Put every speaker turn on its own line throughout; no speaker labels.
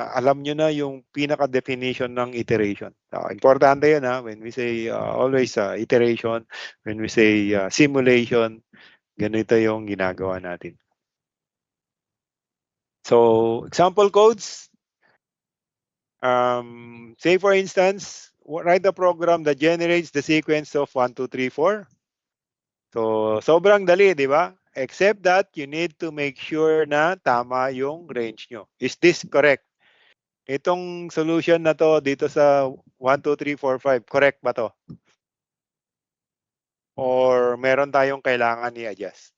alam nyo na yung pinaka-definition ng iteration. Importante yun when we say always iteration, when we say simulation, ganito yung ginagawa natin. So, example codes. Say for instance, write a program that generates the sequence of 1, 2, 3, 4. So, sobrang dali, di ba? Except that you need to make sure na tama yung range nyo. Is this correct? Itong solution na to dito sa 1, 2, 3, 4, 5, correct ba to? Or meron tayong kailangan i-adjust?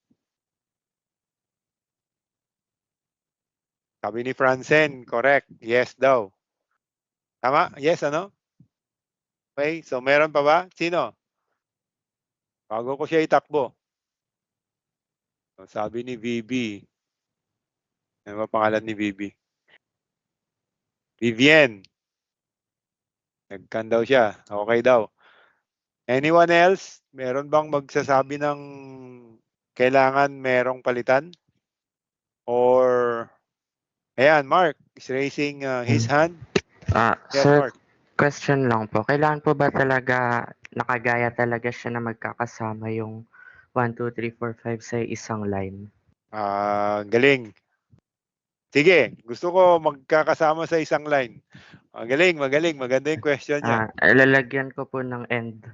Sabi ni Francen, correct. Yes daw. Tama? Yes, ano? Okay, so meron pa ba? Sino? Bago ko siya itakbo. So, sabi ni VB. Ano ba pangalan ni VB? Vivienne. Nagkan daw siya. Okay daw. Anyone else? Meron bang magsasabi ng kailangan merong palitan? Or, ayan, Mark is raising his hand. Yes,
Sir,
Mark.
question lang po. Kailangan po ba talaga nakagaya talaga siya na magkakasama yung 1, 2, 3, 4, 5 sa isang line?
Galing. Sige, gusto ko magkakasama sa isang line. Magaling, magaling. Maganda yung question niya.
Lalagyan ko po ng end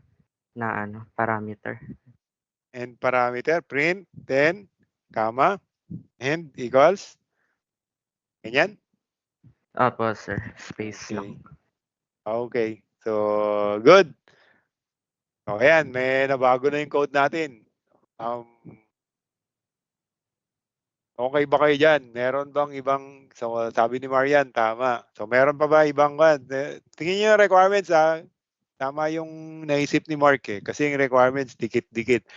na parameter.
And parameter, print, then, comma, and equals. Ganyan?
Opo, sir. Space
Okay.
lang.
Okay. So, good. O, ayan, may nabago na yung code natin. Okay ba kayo dyan? Meron bang ibang, so, sabi ni Marian, tama. So, meron pa ba ibang one? Tingin niyo yung requirements, tama yung naisip ni Mark kasi yung requirements, dikit-dikit.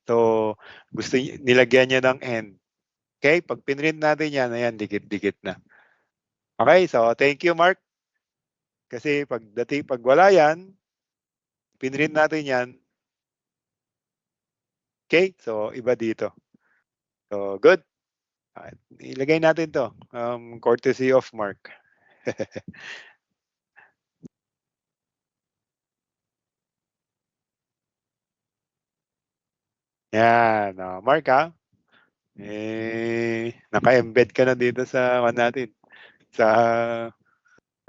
So, gusto nilagyan niya ng end. Okay? Pag pinrint natin yan, ayan, dikit-dikit na. Okay? So, thank you, Mark. Kasi pag wala yan, pinrint natin yan. Okay? So, iba dito. So, good. Ilagay natin to. Courtesy of Mark. Yan. Mark, naka-embed ka na dito sa natin. Sa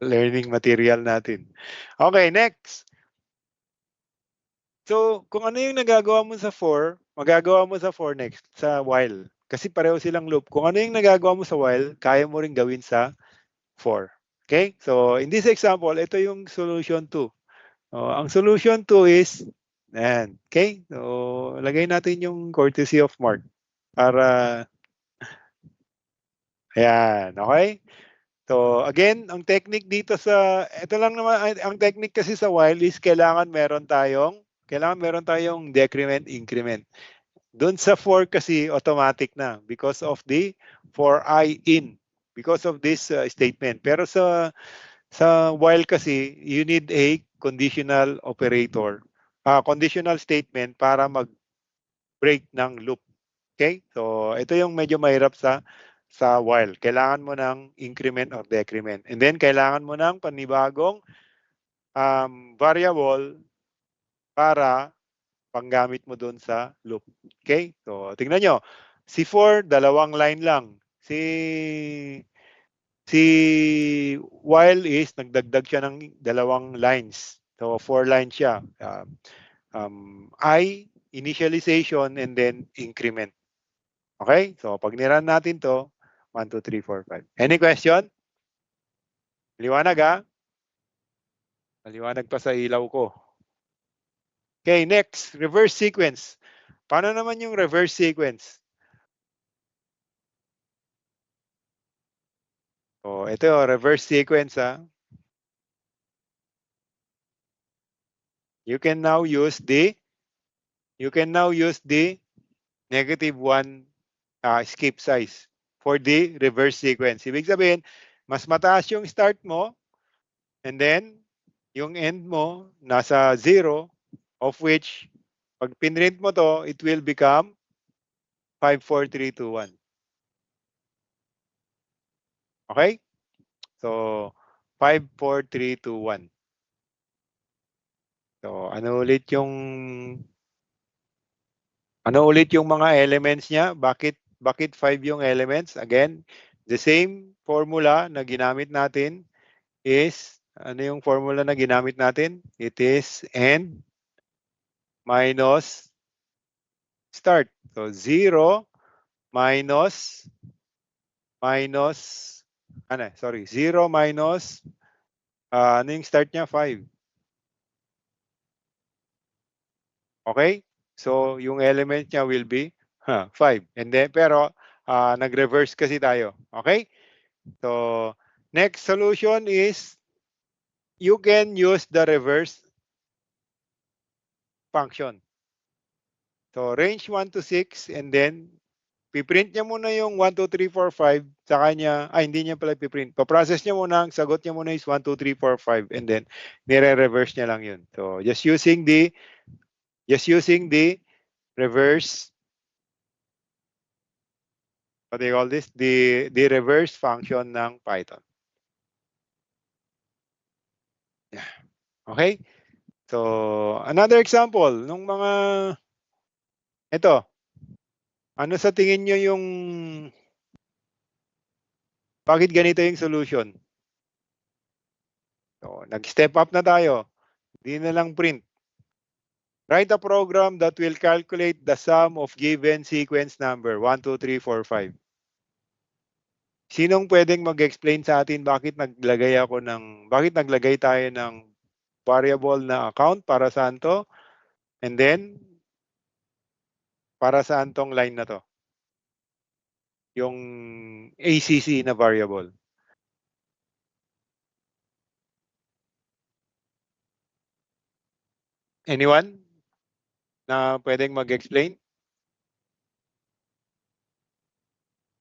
learning material natin. Okay, next. So, kung ano yung nagagawa mo sa for, magagawa mo sa for next, sa while. Kasi pareho silang loop. Kung ano yung nagagawa mo sa while, kaya mo rin gawin sa for. Okay? So, in this example, ito yung solution 2. Ang solution 2 is, ayan. Okay? So, lagay natin yung courtesy of Mark para, ayan. Okay? So, again, ang technique dito ito lang naman, ang technique kasi sa while is kailangan meron tayong decrement, increment. Doon sa for kasi automatic na because of the for I in, because of this statement. Pero sa while kasi, you need a conditional operator, conditional statement para mag-break ng loop. Okay? So, ito yung medyo mahirap sa while. Kailangan mo ng increment or decrement. And then, kailangan mo ng panibagong variable para panggamit mo doon sa loop. Okay? So, tingnan nyo. Si 4, dalawang line lang. Si while is nagdagdag siya ng dalawang lines. So, 4 lines siya. I, initialization, and then increment. Okay? So, pag niran natin to, 1, 2, 3, 4, 5. Any question? Liwanag Maliwanag pa sa ilaw ko. Okay, next, reverse sequence. Paano naman yung reverse sequence? So, ito reverse sequence You can now use the -1 skip size for the reverse sequence. Ibig sabihin, mas mataas yung start mo and then yung end mo nasa 0 of which pag pinrint mo to, it will become 5, 4, 3, 2, 1. Okay? So, 5, 4, 3, 2, 1. So, ano ulit yung mga elements niya? Bakit 5 yung elements? Again, the same formula na ginamit natin is, ano yung formula na ginamit natin? It is end minus start. So, 0 minus, sorry, 0 minus, ano yung start niya? 5. Okay? So, yung element niya will be 5. And then, pero, nag-reverse kasi tayo. Okay? So, next solution is, you can use the reverse function. So, range 1 to 6, and then, piprint niya muna yung 1, 2, 3, 4, 5, sa kanya, hindi niya pala piprint. Pa-process niya muna, ang sagot niya muna is 1, 2, 3, 4, 5, and then, nire-reverse niya lang yun. So, just using the reverse, what do you call this? The reverse function ng Python. Yeah. Okay? So, another example, nung mga, ito, ano sa tingin nyo yung, bakit ganito yung solution? So, nag-step up na tayo. Di na lang print. Write a program that will calculate the sum of given sequence number 1, 2, 3, 4, 5. Sinong pwedeng mag-explain sa atin bakit naglagay tayo ng variable na account para saan to? And then, para saan tong line na to? Yung ACC na variable. Anyone na pwedeng mag-explain?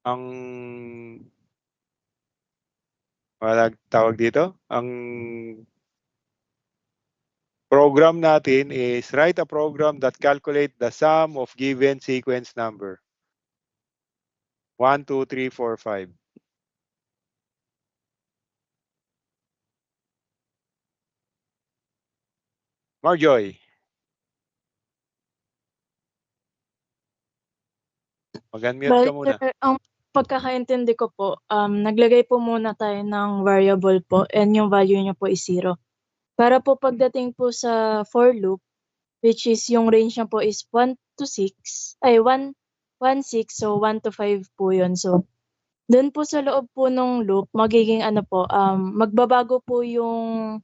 Ang tawag dito, ang program natin is write a program that calculate the sum of given sequence number. 1, 2, 3, 4, 5. Marjoy, mag-unmute ka
Bale
muna.
sir, ang pagkakaintindi ko po, naglagay po muna tayo ng variable po and yung value niya po is 0. Para po pagdating po sa for loop, which is yung range niya po is 1 to 6, 6, so 1 to 5 po yun. So, dun po sa loob po nung loop, magiging magbabago po yung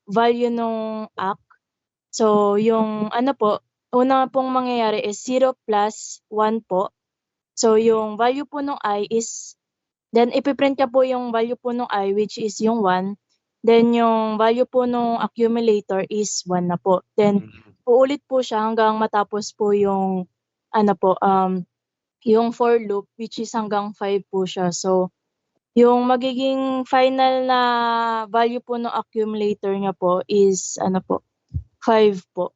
value nung act. So, yung una pong mangyayari is 0 plus 1 po. So, yung value po nung I is, then ipiprint niya po yung value po nung I, which is yung 1. Then yung value po nung accumulator is 1 na po. Then uulit po siya hanggang matapos po yung yung for loop, which is hanggang 5 po siya. So, yung magiging final na value po ng accumulator niya po is 5 po.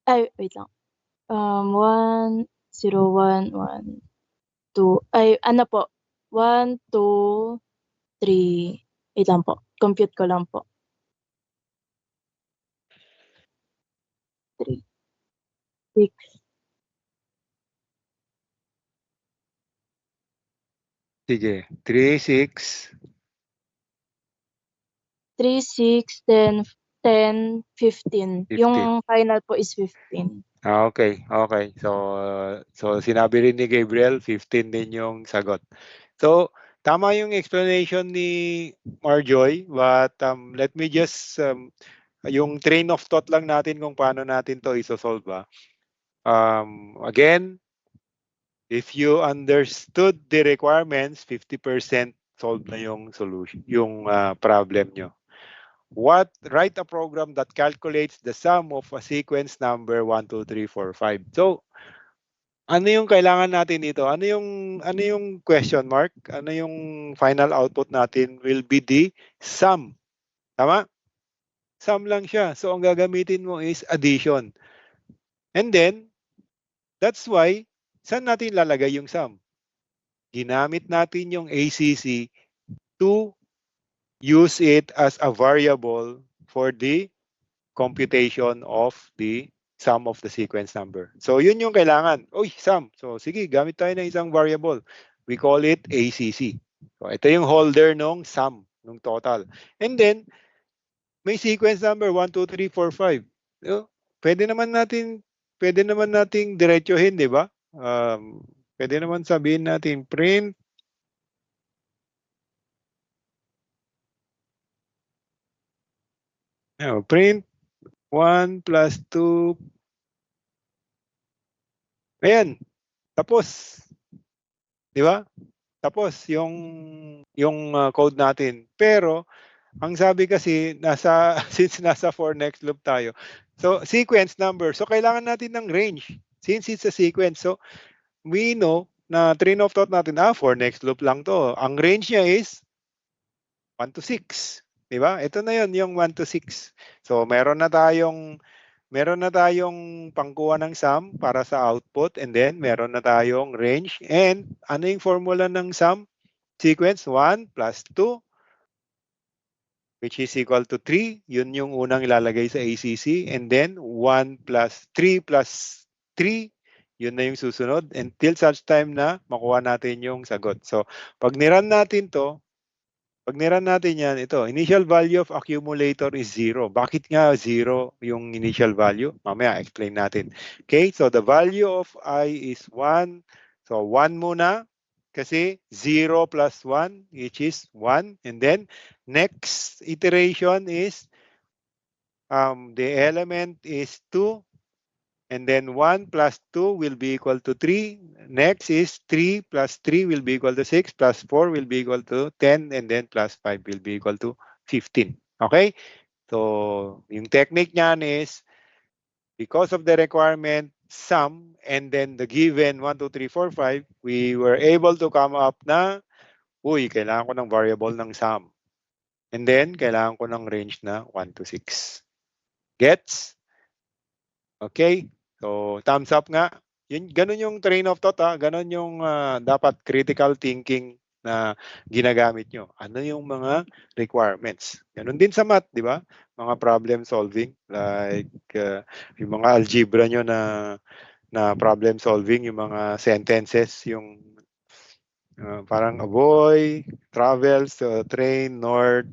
Ay, wait lang. 1, 0, 1, 1, 2, 1, 2, 3. Wait lang po, compute ko lang po. 3, 6,
Sige, 3, 6.
3, 6, 10, 10, 15.
15.
Yung final po is 15.
Okay, okay. So sinabi rin ni Gabriel, 15 din yung sagot. So, tama yung explanation ni Marjoy, but let me just, yung train of thought lang natin kung paano natin to isosolve ba. Again, if you understood the requirements, 50% solved na yung solution, yung problem nyo. Write a program that calculates the sum of a sequence number 1, 2, 3, 4, 5. So, ano yung kailangan natin dito? Ano yung question mark? Ano yung final output natin will be the sum. Tama? Sum lang siya. So, ang gagamitin mo is addition. And then, that's why, saan natin lalagay yung sum? Ginamit natin yung ACC to use it as a variable for the computation of the sum of the sequence number. So yun yung kailangan. Uy, sum. So sige, gamit tayo ng isang variable. We call it ACC. So ito yung holder nung sum, nung total. And then, may sequence number 1, 2, 3, 4, 5. Pwede naman nating diretsuhin, di ba? Pwede naman sabihin natin print print 1 plus 2. Ayan, tapos. Di ba? Tapos yung code natin. Pero ang sabi kasi since nasa for next loop tayo. So sequence number. So kailangan natin ng range since it's a sequence. So we know na train of thought natin for next loop lang to. Ang range niya is 1 to 6. Di ba? Ito na yon yung 1 to 6. So meron na tayong pangkuha ng sum para sa output, and then meron na tayong range. And ano yung formula ng sum sequence? 1 plus 2, which is equal to 3. Yun yung unang ilalagay sa ACC. And then 1 plus 3 plus 3, yun na yung susunod until such time na makuha natin yung sagot. So pag niran natin yan, ito, initial value of accumulator is 0. Bakit nga 0 yung initial value? Mamaya, explain natin. Okay, so the value of I is 1. So 1 muna, kasi 0 plus 1, which is 1. And then, next iteration is, the element is 2. And then 1 plus 2 will be equal to 3. Next is 3 plus 3 will be equal to 6, plus 4 will be equal to 10, and then plus 5 will be equal to 15. Okay? So, yung technique niyan is, because of the requirement sum, and then the given 1, 2, 3, 4, 5, we were able to come up na, kailangan ko ng variable ng sum. And then, kailangan ko ng range na 1 to 6. Gets? Okay? So, thumbs up nga. Ganun yung train of thought, ganun yung dapat critical thinking na ginagamit nyo. Ano yung mga requirements? Ganun din sa math, di ba? Mga problem solving, like yung mga algebra nyo na problem solving, yung mga sentences, yung parang a boy travels to a train north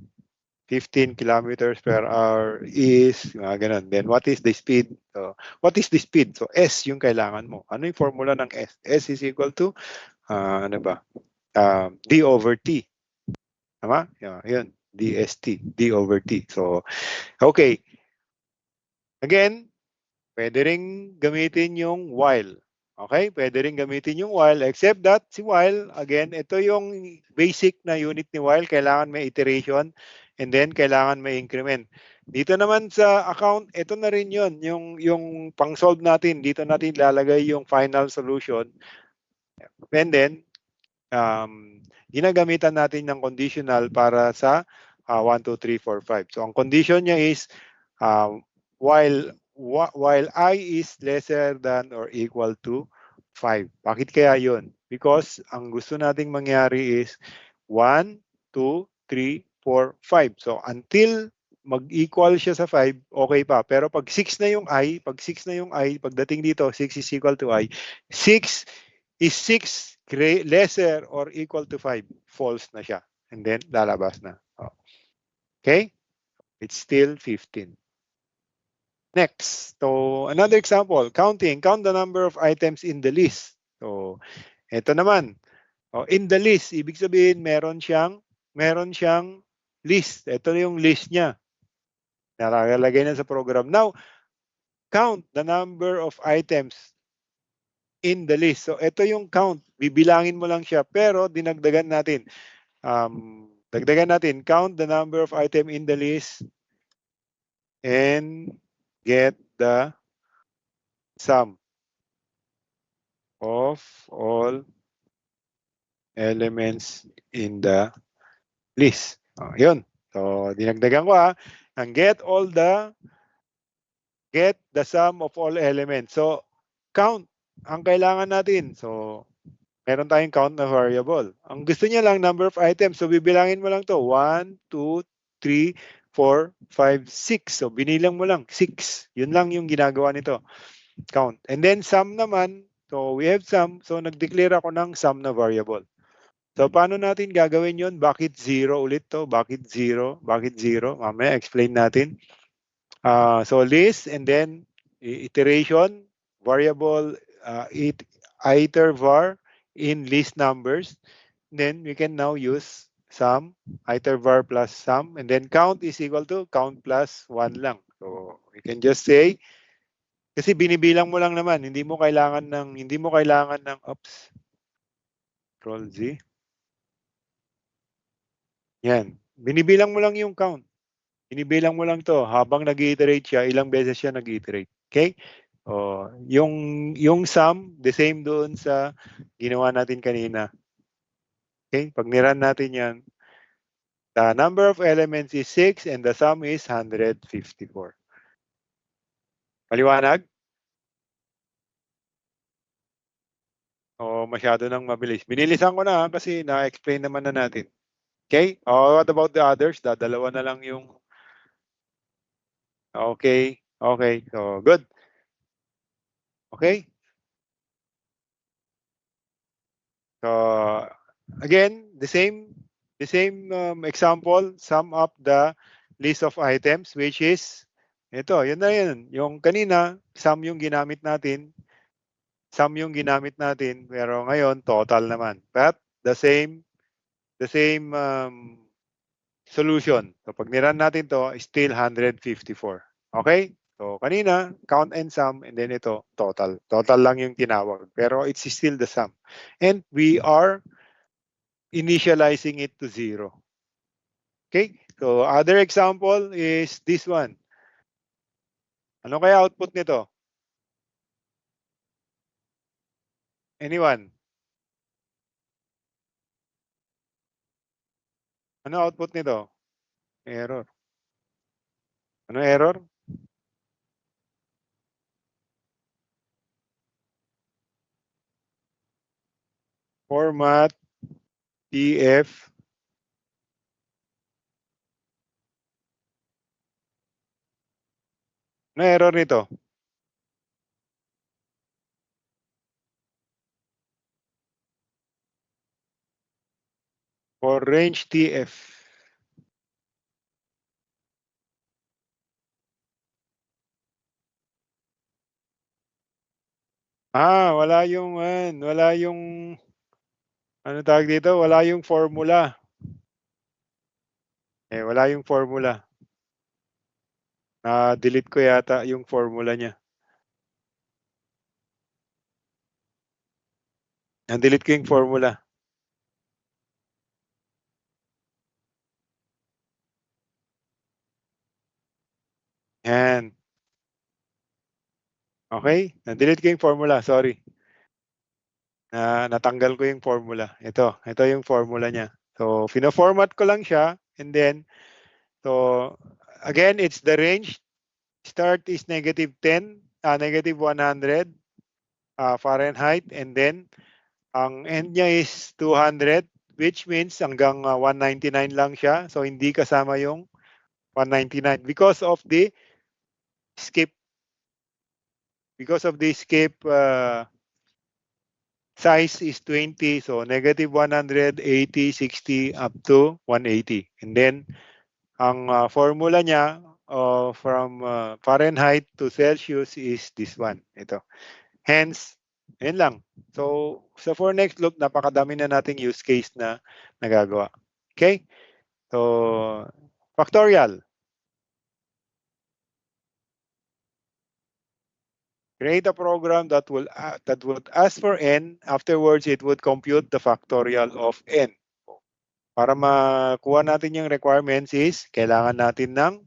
15 kilometers per hour is, ganun. Then, what is the speed? So, what is the speed? So, S yung kailangan mo. Ano yung formula ng S? S is equal to, D over T. Tama? Yun. DST. D over T. So, okay. Again, pwede rin gamitin yung while. Okay? Pwede rin gamitin yung while, except that si while, again, ito yung basic na unit ni while. Kailangan may iteration, and then kailangan may increment. Dito naman sa account, ito na rin yun. Yung pang-solve natin, dito natin lalagay yung final solution. And then, ginagamitan natin ng conditional para sa 1, 2, 3, 4, 5. So, ang condition niya is, while I is lesser than or equal to 5. Bakit kaya yun? Because ang gusto nating mangyari is 1, 2, 3, 4, 5. So until mag-equal siya sa 5, okay pa. Pero pag 6 na yung I, pagdating dito, 6 is equal to I, 6 is 6 lesser or equal to 5. False na siya. And then, lalabas na. Okay? It's still 15. Next, so another example, counting. Count the number of items in the list. So, ito naman. In the list, ibig sabihin meron siyang list. Ito yung list niya. Nakalagay na sa program. Now, count the number of items in the list. So, ito yung count. Bibilangin mo lang siya. Pero, dinagdagan natin. Count the number of items in the list and get the sum of all elements in the list. Yun. So, dinagdagan ko ang get the sum of all elements. So, count ang kailangan natin. So, Meron tayong count na variable. Ang gusto niya lang number of items. So bibilangin mo lang to. 1, 2, 3, 4, 5, 6. So binilang mo lang 6. Yun lang yung ginagawa nito. Count. And then sum naman. So we have sum. So nag-declare ako ng sum na variable. So paano natin gagawin yun? Bakit 0 ulit to? Bakit 0? Bakit 0? Mamaya explain natin. So list and then iteration, variable, iter var in list numbers. Then we can now use sum, iter var plus sum, and then count is equal to count plus 1 lang. So we can just say, kasi binibilang mo lang naman, hindi mo kailangan ng, oops, control Z. Yan. Binibilang mo lang yung count. Binibilang mo lang to habang nag-iterate siya, ilang beses siya nag-iterate. Okay? Yung sum, the same doon sa ginawa natin kanina. Okay? Pag niran natin yan, the number of elements is 6 and the sum is 154. Maliwanag? O masyado nang mabilis. Binilisan ko na kasi na-explain naman na natin. Okay? What about the others? Dadalawa na lang yung... Okay. Okay. So, good. Okay? So, again, the same example, sum up the list of items, which is, ito, yun na yun. Yung kanina, sum yung ginamit natin, pero ngayon, total naman. But, the same solution. So, pag niran natin to, still 154. Okay? So, kanina, count and sum, and then ito, total. Total lang yung tinawag. Pero it's still the sum. And we are initializing it to 0. Okay? So, other example is this one. Ano kaya output nito? Anyone? Ano output nito? Error. Ano error? Format TF. Ano error nito? For range TF. Wala yung ano tawag dito? Wala yung formula. Wala yung formula. Na-delete ko yata yung formula niya. Na-delete ko yung formula. Yan. Okay? Na-delete ko yung formula. Sorry. Natanggal ko yung formula. Ito yung formula niya. So, fina-format ko lang siya and then, so, again, it's the range. Start is -10, -100 Fahrenheit and then, ang end niya is 200 which means hanggang 199 lang siya. So, hindi kasama yung 199 because of the skip size is 20, so -100, 80, 60, up to 180. And then, ang formula niya from Fahrenheit to Celsius is this one. Ito. Hence, yun lang. So, for next loop, napakadami na nating use case na nagagawa. Okay? So, factorial. Create a program that would ask for n. Afterwards, it would compute the factorial of n. Para makuha natin yung requirements is, kailangan natin ng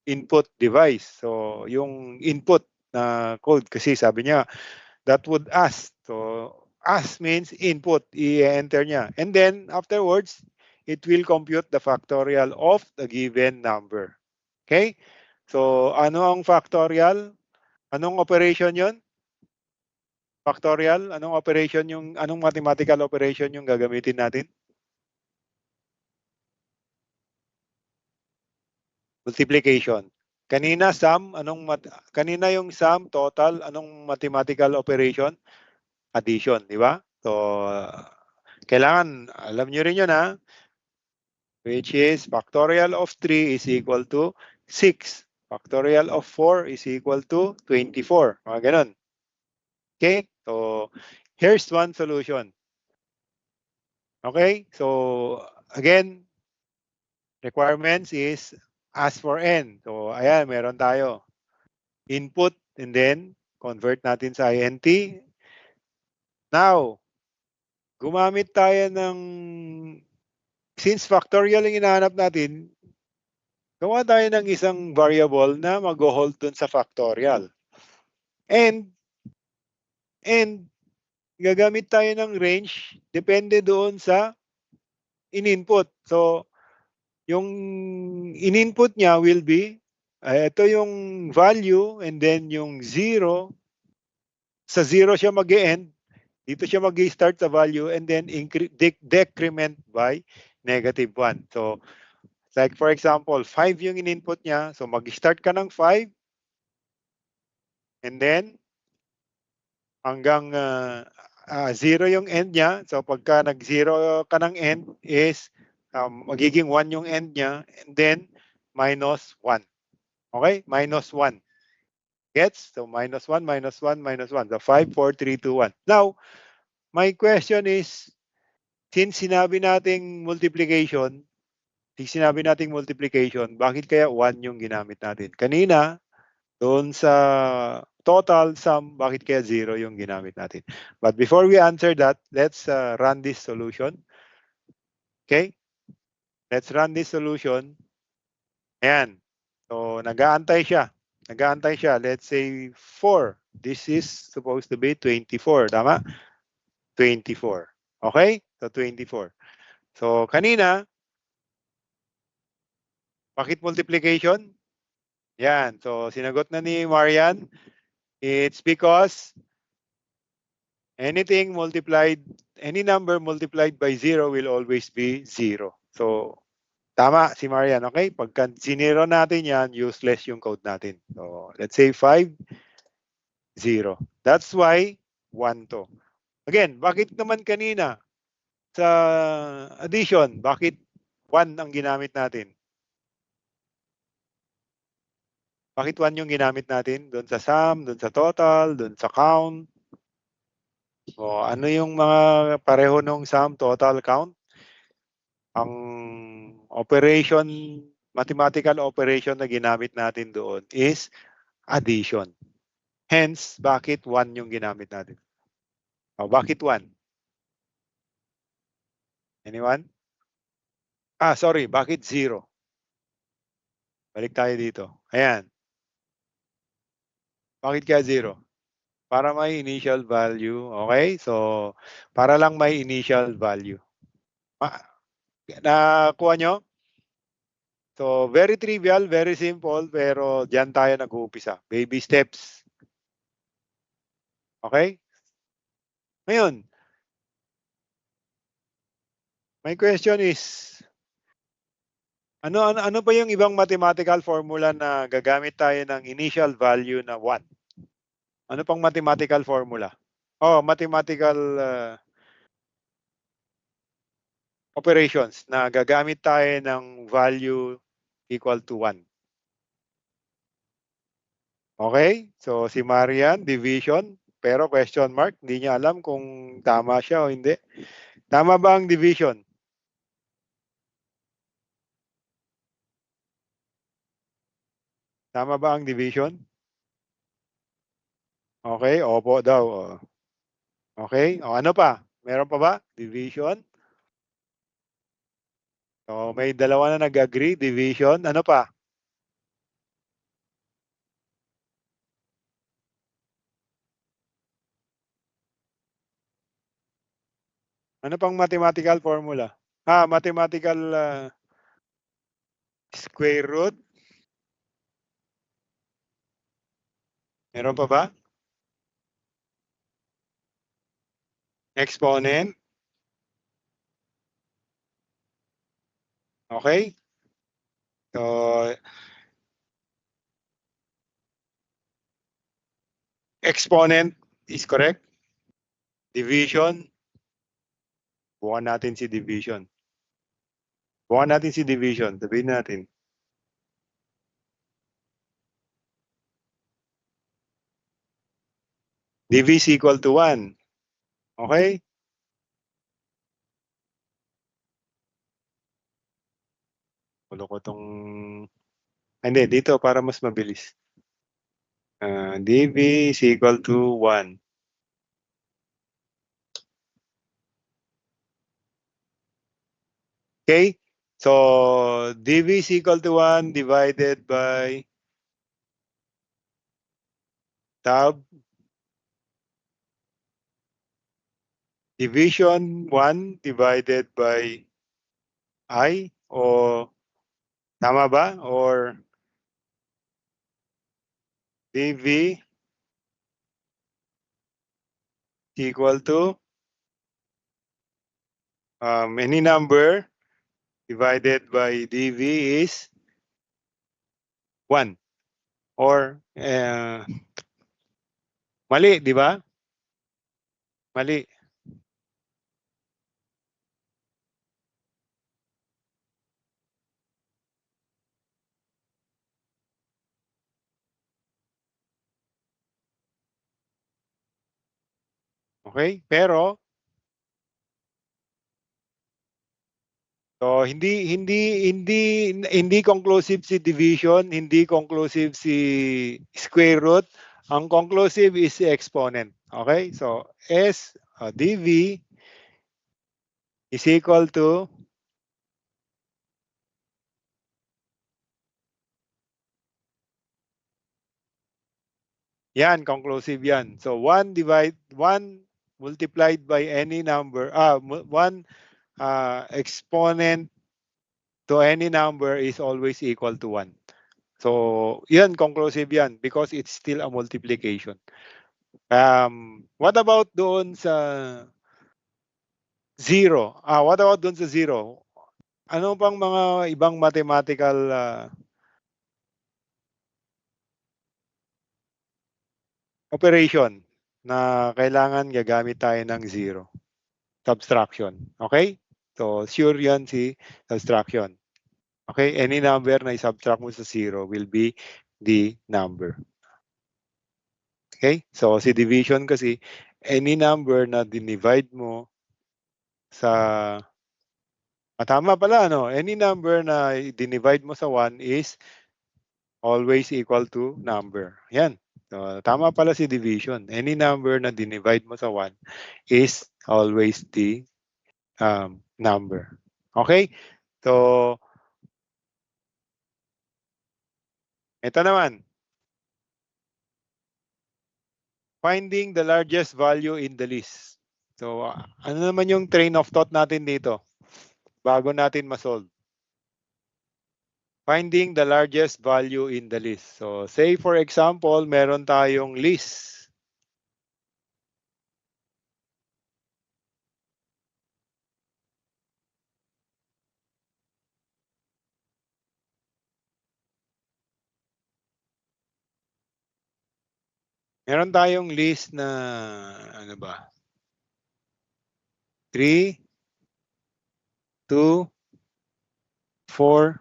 input device. So, yung input na code, kasi sabi niya, that would ask. So, ask means input, i-enter niya. And then, afterwards, it will compute the factorial of the given number. Okay? So, ano ang factorial? Anong operation yon? Factorial, anong mathematical operation yung gagamitin natin? Multiplication. Kanina kanina yung sum, total, anong mathematical operation? Addition, di ba? So, kailangan, alam nyo rin yun ha, which is factorial of 3 is equal to 6. Factorial of 4 is equal to 24. Mga ganun. Okay? So, here's one solution. Okay? So, again, requirements is ask for n. So, ayan, meron tayo. Input and then convert natin sa int. Now, gumamit tayo since factorial yung hinahanap natin, gawa tayo ng isang variable na mag-hold dun sa factorial. And gagamit tayo ng range depende doon sa in-input. So, yung in-input niya will be, ito yung value and then yung 0. Sa 0 siya mag-end. Dito siya mag-start sa value and then decrement by -1. So, like for example, 5 yung in-input niya. So, mag-start ka ng 5 and then hanggang 0 yung end niya. So, pagka nag-0 ka ng end is magiging 1 yung end niya and then -1. Okay? -1. Gets? So, -1, -1, -1. So, 5, 4, 3, 2, 1. Now, my question is, since sinabi nating multiplication, bakit kaya 1 yung ginamit natin? Kanina, doon sa total sum, bakit kaya 0 yung ginamit natin? But before we answer that, let's run this solution. Okay? Let's run this solution. Ayan. So, nag-aantay siya. Let's say 4. This is supposed to be 24. Tama? 24. Okay? So, 24. So, kanina, bakit multiplication? Yan. So, sinagot na ni Marian. It's because any number multiplied by 0 will always be 0. So, tama si Marian, okay? Pagka siniro natin yan, useless yung code natin. So, let's say 5, 0. That's why 1 to. Again, bakit naman kanina sa addition, bakit 1 ang ginamit natin? Bakit 1 yung ginamit natin? Doon sa sum, doon sa total, doon sa count. O ano yung mga pareho nung sum, total, count? Ang mathematical operation na ginamit natin doon is addition. Hence, bakit 1 yung ginamit natin? O, bakit 1? Anyone? Sorry, bakit 0? Balik tayo dito. Ayan. Bakit kaya 0? Para may initial value. Okay? So, para lang may initial value. Nakuha nyo? So, very trivial, very simple, pero diyan tayo nag-uumpisa. Baby steps. Okay? Ngayon, my question is, ano ba yung ibang mathematical formula na gagamit tayo ng initial value na 1? Ano pang mathematical formula? Mathematical operations na gagamit tayo ng value equal to 1. Okay? So, si Marian, division, pero question mark, hindi niya alam kung tama siya o hindi. Tama ba ang division? Tama ba ang division? Okay, opo daw. Okay, ano pa? Meron pa ba? Division? So, may dalawa na nag-agree. Division. Ano pa? Ano pang mathematical formula? Mathematical square root. Meron pa ba? exponent. Okay? So, exponent is correct. Division. Bukan natin si division. Bukan natin si division. Sabihin natin. dv is equal to 1. Okay? Kulo ko tong... Hindi, dito para mas mabilis. dv is equal to 1. Okay? So, dv is equal to 1 divided by tab division 1 divided by I o tama ba? Or dv equal to any number divided by dv is 1. Or mali, di ba? Mali. Okay? Pero so hindi conclusive si division, hindi conclusive si square root. Ang conclusive is si exponent. Okay? So dv is equal to yan, conclusive yan. So 1 multiplied by any number, 1 exponent to any number is always equal to 1. So, yan, conclusive yan because it's still a multiplication. What about doon sa 0? What about doon sa 0? Ano pang mga ibang mathematical operation na kailangan gagamit tayo ng 0? Subtraction. Okay? So, sure yan si subtraction. Okay? Any number na i-subtract mo sa 0 will be the number. Okay? So, si division kasi, any number na dinivide mo sa... tama pala, ano? Any number na dinivide mo sa 1 is always equal to number. Yan. So, tama pala si division. Any number na dinivide mo sa 1 is always the number. Okay? So, ito naman. Finding the largest value in the list. So, ano naman yung train of thought natin dito? Bago natin ma-solve. Finding the largest value in the list. So, say for example, meron tayong list. Meron tayong list na, ano ba? 3, 2, 4,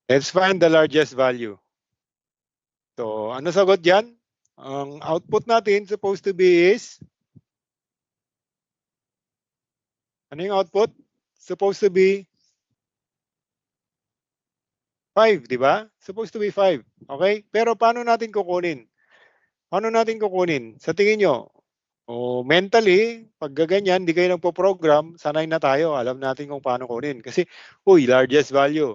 let's find the largest value. So, ano sagot dyan? Ang output natin supposed to be is, ano yung output? Supposed to be 5, di ba? Supposed to be 5. Okay? Pero paano natin kukunin? Paano natin kukunin? Sa tingin nyo, mentally, pag gaganyan, di kayo nagpo-program, sanay na tayo. Alam natin kung paano kunin. Kasi, largest value.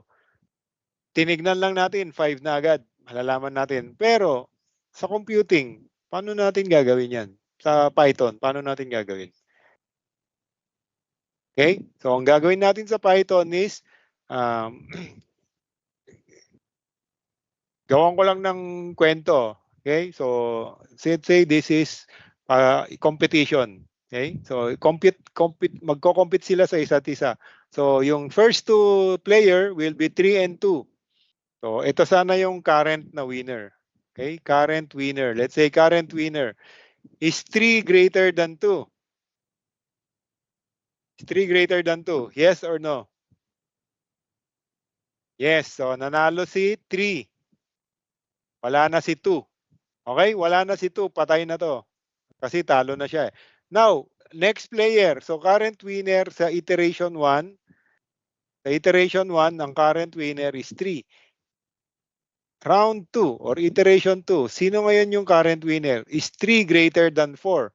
Tinignan lang natin, 5 na agad. Malalaman natin. Pero, sa computing, paano natin gagawin yan? Sa Python, paano natin gagawin? Okay? So, ang gagawin natin sa Python is, gawan ko lang ng kwento. Okay? So, let's say this is competition. Okay? So, magko-compete sila sa isa't isa. So, yung first two player will be 3 and 2. So, ito sana yung current na winner. Okay? Current winner. Let's say current winner is 3 greater than 2. Is 3 greater than 2? Yes or no? Yes. So, nanalo si 3. Wala na si 2. Okay? Wala na si 2. Patay na to. Kasi talo na siya eh. Now, next player. So, current winner sa iteration 1. Sa iteration 1, ang current winner is 3. Round 2 or iteration 2. Sino ngayon yung current winner? Is 3 greater than 4?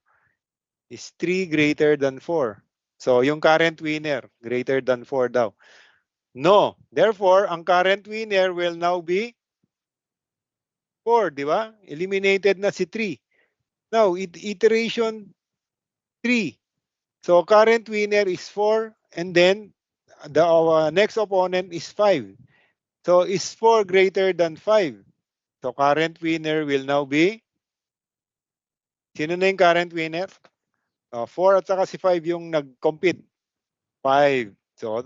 Is 3 greater than 4? So, yung current winner, greater than 4 daw. No. Therefore, ang current winner will now be 4, di ba? Eliminated na si 3. Now, iteration 3. So, current winner is 4 and then the next opponent is 5. So, is 4 greater than 5? So, current winner will now be, sino na yung current winner? 4 at saka si 5 yung nag-compete. 5. So,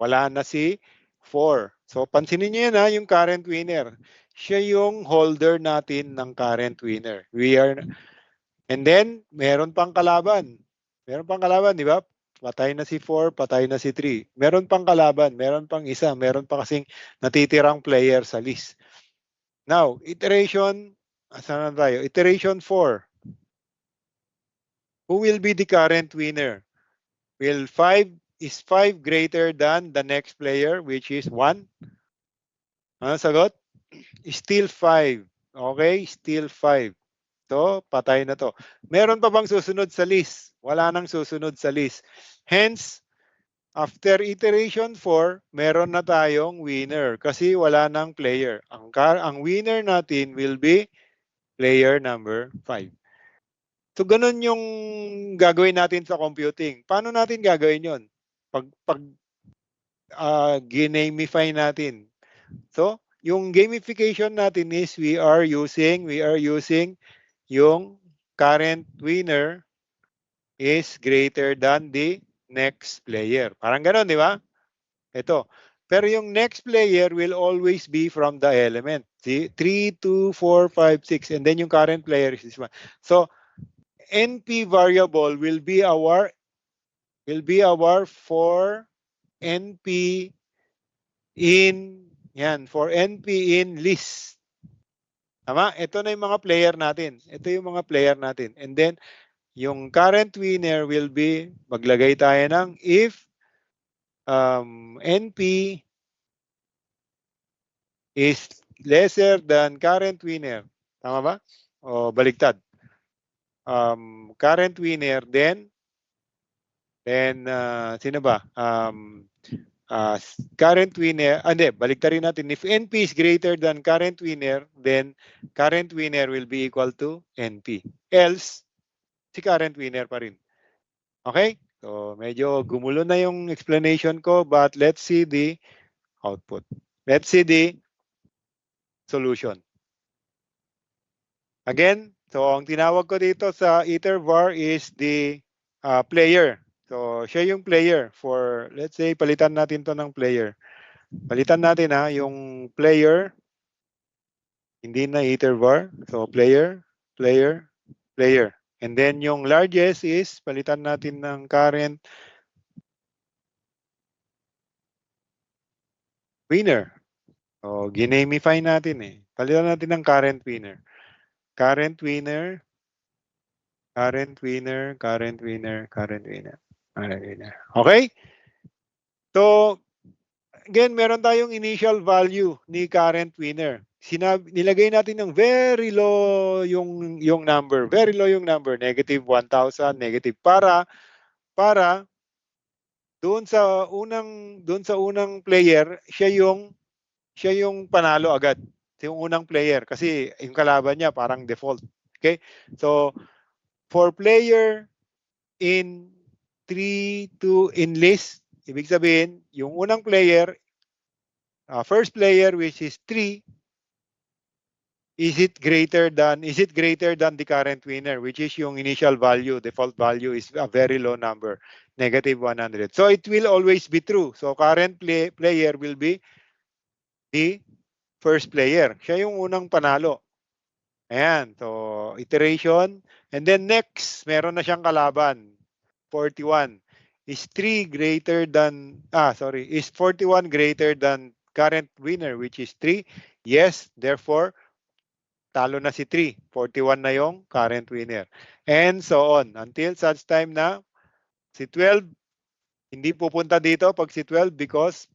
wala na si 4. So, pansinin nyo yan ha, yung current winner. Siya yung holder natin ng current winner. And then, meron pang kalaban. Meron pang kalaban, di ba? Patay na si 4, patay na si 3. Meron pang kalaban, meron pang isa, meron pa kasing natitirang player sa list. Now, iteration, saan na tayo? Iteration 4. Who will be the current winner? Is 5 greater than the next player, which is 1? Ano sagot? Still 5. Okay? Still 5. So, patay na to. Meron pa bang susunod sa list? Wala nang susunod sa list. Hence, after iteration 4, meron na tayong winner kasi wala nang player. Ang winner natin will be player number 5. So, ganun yung gagawin natin sa computing. Paano natin gagawin yon? Pag ginamify natin. So, yung gamification natin is we are using yung current winner is greater than the next player. Parang gano'n, di ba? Ito. Pero yung next player will always be from the element. See? 3, 2, 4, 5, 6. And then yung current player is this one. So, NP variable will be our for NP for NP in list. Tama? Ito na yung mga player natin. Ito yung mga player natin. And then, yung current winner will be, maglagay tayo ng if NP is lesser than current winner. Tama ba? O baligtad? Current winner, then sino ba? Current winner, hindi, baligtarin natin. If NP is greater than current winner, then current winner will be equal to NP. Else, si current winner pa rin. Okay? So, medyo gumulo na yung explanation ko, but let's see the output. Let's see the solution. Again, so ang tinawag ko dito sa itervar is the player. So, siya yung player for, let's say, palitan natin to ng player. Palitan natin yung player, hindi na itervar. So, player, player, player. And then yung largest is, palitan natin ng current winner. So, ginamify natin eh. Palitan natin ng current winner. Current winner, current winner, current winner, current winner, current winner. Okay? So, again, meron tayong initial value ni current winner. Nilagay natin ng very low yung number. Very low yung number. Negative 1,000, negative. Para doon sa unang player, siya yung panalo agad. Yung unang player. Kasi yung kalaban niya parang default. Okay? So, for player in 3 to enlist. Ibig sabihin, yung unang player, first player which is 3, is it greater than the current winner, which is yung initial value, default value is a very low number, negative 100. So it will always be true. So current player will be the first player. Siya yung unang panalo. Ayan, so iteration. And then next, meron na siyang kalaban, 41. Is 41 greater than current winner, which is 3? Yes, therefore, talo na si 3. 41 na yung current winner. And so on, until such time na si 12, hindi pupunta dito pag si 12 because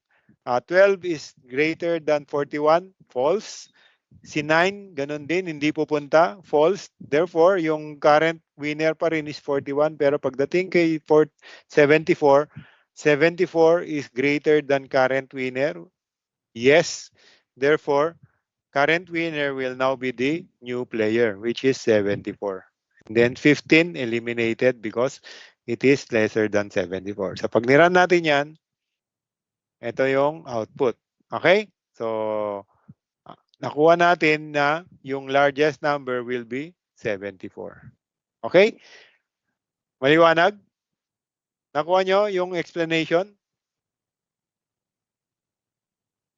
12 is greater than 41, false. Si 9, ganun din, hindi pupunta, false. Therefore, yung current winner pa rin is 41. Pero pagdating kay 74, 74 is greater than current winner. Yes. Therefore, current winner will now be the new player, which is 74. And then 15 eliminated because it is lesser than 74. So pag niran natin yan, ito yung output. Okay? So, nakuha natin na yung largest number will be 74. Okay? Maliwanag? Nakuha nyo yung explanation?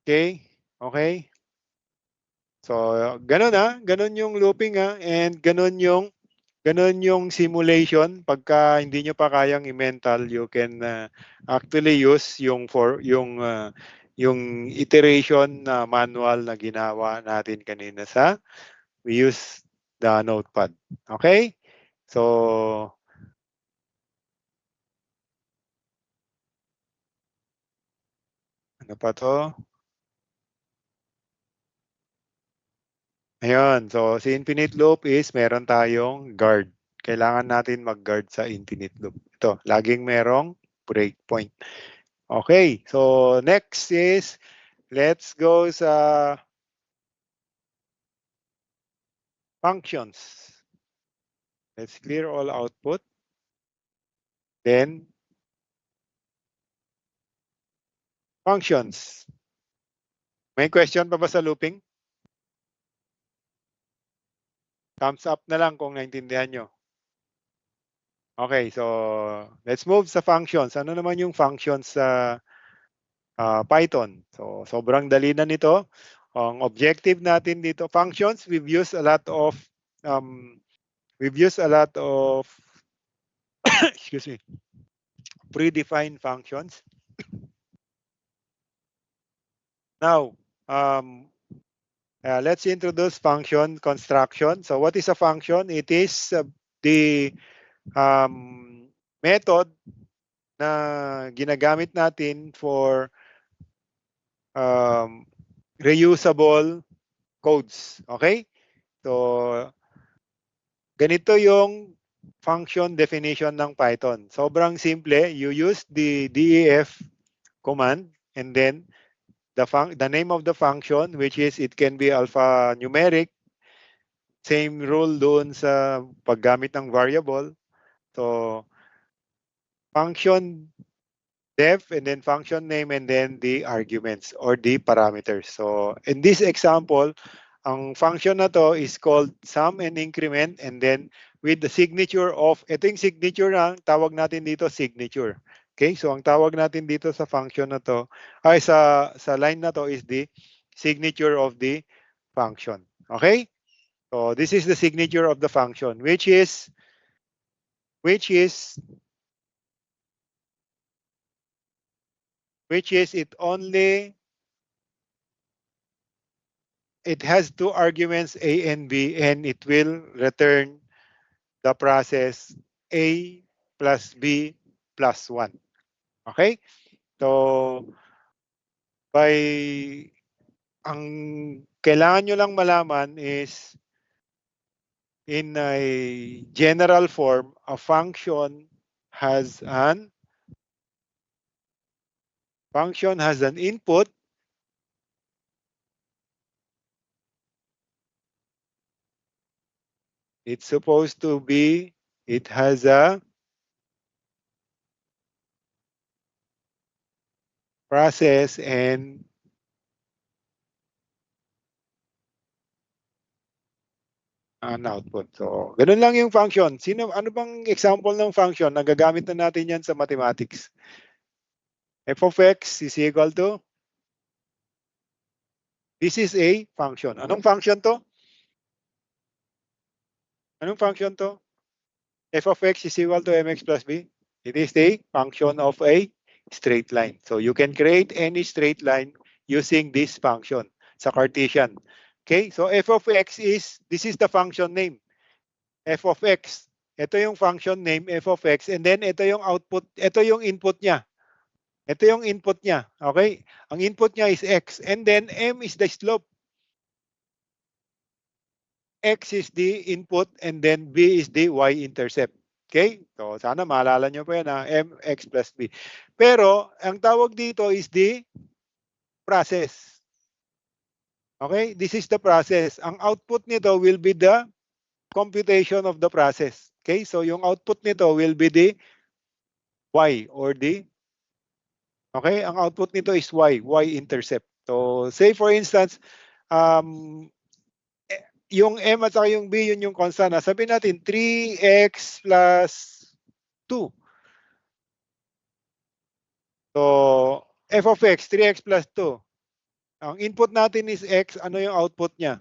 Okay? Okay? So, ganun yung looping and ganun yung simulation. Pagka hindi nyo pa kayang i-mental, you can actually use yung iteration na manual na ginawa natin kanina we use the notepad. Okay? So, ano pa to? Ayun. So, si infinite loop is meron tayong guard. Kailangan natin mag-guard sa infinite loop. Ito, laging merong breakpoint. Okay. So, next is, let's go sa functions. Let's clear all output. Then, functions. May question pa ba sa looping? Thumbs up na lang kung naintindihan nyo. Okay, so let's move sa functions. Ano naman yung functions sa Python? So sobrang dali na nito. Ang objective natin dito, functions, we've used a lot of excuse me, predefined functions. Now, let's introduce function construction. So what is a function? It is the method na ginagamit natin for reusable codes. Okay? So, ganito yung function definition ng Python. Sobrang simple. You use the def command and then the name of the function, which is it can be alphanumeric. Same rule doon sa paggamit ng variable. So, function def and then function name and then the arguments or the parameters. So, in this example, ang function na to is called sum and increment and then with the signature of, ito yung signature na, tawag natin dito signature. Okay, so ang tawag natin dito sa function na to, sa line na to is the signature of the function. Okay? So this is the signature of the function, which is it has two arguments A and B and it will return the process A plus B plus 1. Okay? So, ang kailangan nyo lang malaman is in a general form, a function has an input it has a process and an output. So, ganun lang yung function. Ano bang example ng function na gagamit na natin yan sa mathematics? F of x is equal to, this is a function. Anong function to? Anong function to? F of x is equal to mx plus b. It is the function of a straight line. So you can create any straight line using this function sa Cartesian. Okay, so f of x is, this is the function name, f of x. Ito yung function name, f of x, and then ito yung output, ito yung input niya. Ito yung input niya, okay? Ang input niya is x, and then m is the slope. X is the input, and then b is the y-intercept. Okay? So, sana maalala nyo pa yan, mx plus b. Pero, ang tawag dito is the process. Okay? This is the process. Ang output nito will be the computation of the process. Okay? So, yung output nito will be the y or the, okay? Ang output nito is y-intercept. So, say for instance, yung m at saka yung b, yun yung constant. Sabihin natin, 3x plus 2. So, f of x, 3x plus 2. Ang input natin is x, ano yung output niya?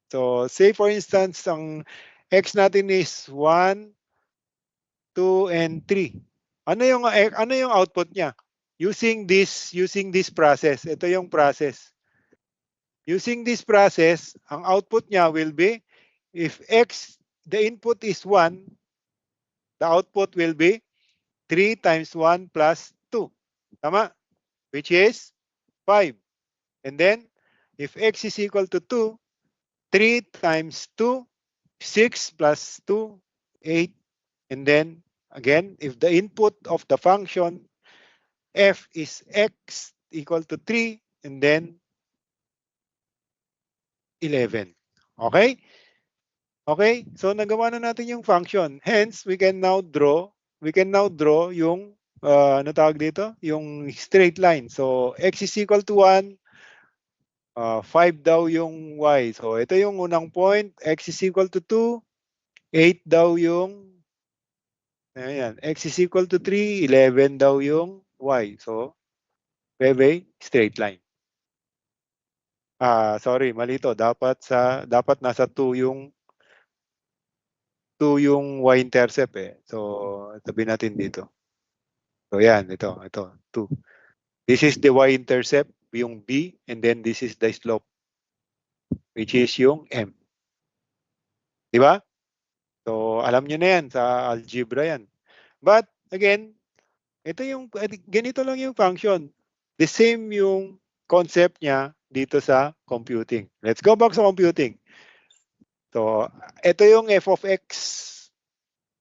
So, say for instance, ang x natin is 1, 2, and 3. Ano yung output niya? Using this process. Ito yung process. Using this process, ang output niya will be, if x, the input is 1, the output will be 3 times 1 plus 2. Tama? Which is 5. And then, if x is equal to 2, 3 times 2, 6 plus 2, 8. And then, again, if the input of the function f is x equal to 3, and then 11. Okay? Okay? So, nagawa na natin yung function. Hence, we can now draw yung, ano tawag dito? Yung straight line. So, x is equal to 1, 5 daw yung y. So, ito yung unang point. X is equal to 2, 8 daw yung, ayan, x is equal to 3, 11 daw yung y. So, we have a straight line. Sorry, mali to. Dapat nasa 2 yung y-intercept eh. So, tabi natin dito. So, yan, ito, 2. This is the y-intercept, yung b, and then this is the slope, which is yung m. Di ba? So, alam nyo na yan, sa algebra yan. But, again, ganito lang yung function. The same yung concept niya dito sa computing. Let's go back sa computing. So, ito yung f of x,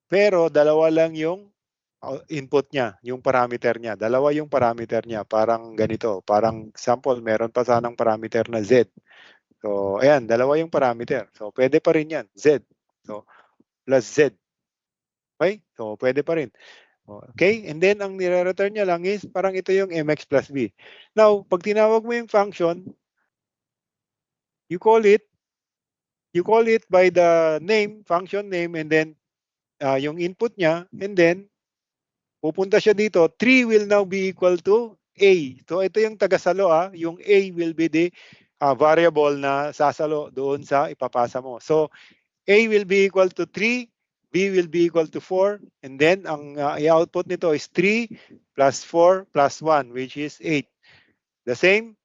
pero dalawa lang yung input niya, yung parameter niya. Dalawa yung parameter niya. Parang ganito. Parang example, meron pa sanang parameter na z. So, ayan, dalawa yung parameter. So, pwede pa rin yan, z. So, plus z. Okay? So, pwede pa rin. Okay? And then, ang nire-return niya lang is, parang ito yung mx plus b. Now, pag tinawag mo yung function, you call it by the name, function name, and then, yung input niya, and then, pupunta siya dito, 3 will now be equal to a. So, ito yung tagasalo, yung a will be the variable na sasalo doon sa ipapasa mo. So, a will be equal to 3, b will be equal to 4, and then ang i-output nito is 3 plus 4 plus 1, which is 8. The same,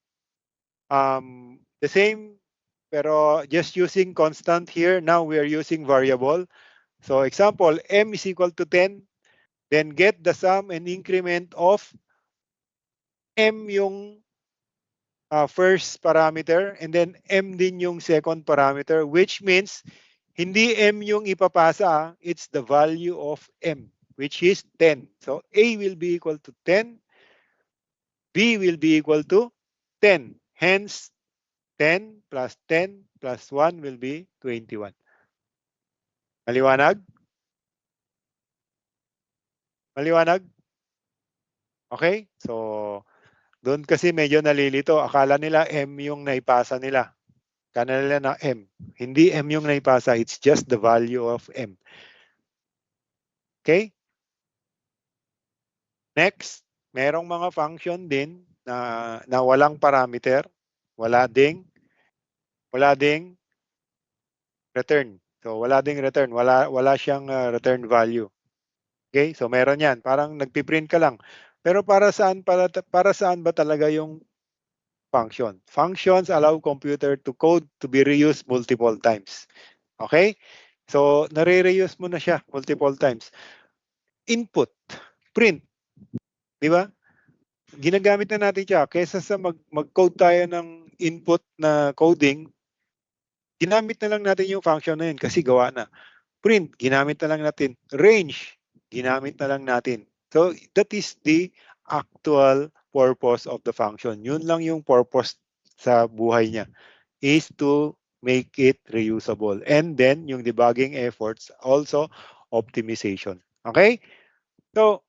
pero just using constant here. Now we are using variable. So example, m is equal to 10, then get the sum and increment of m yung first parameter, and then m din yung second parameter, which means hindi m yung ipapasa, it's the value of m, which is 10. So a will be equal to 10, b will be equal to 10. Hence, 10 plus 10 plus 1 will be 21. Maliwanag? Maliwanag? Okay? So, Doon kasi medyo nalilito. Akala nila M yung naipasa nila. Akala nila na M. Hindi M yung naipasa. It's just the value of M. Okay? Next, merong mga function din na walang parameter. Wala ding return. So wala ding return. Wala siyang return value. Okay? So meron 'yan. Parang nagpi-print ka lang. Pero para saan ba talaga yung function? Functions allow computer to code to be reused multiple times. Okay? So nare-reuse mo na siya multiple times. Input, print, 'di ba? Ginagamit na natin siya kaysa sa mag-code tayo ng input na coding, ginamit na lang natin yung function na yun kasi gawa na. Print, ginamit na lang natin. Range, ginamit na lang natin. So that is the actual purpose of the function. Yun lang yung purpose sa buhay niya, is to make it reusable. And then yung debugging efforts, also optimization. Okay? So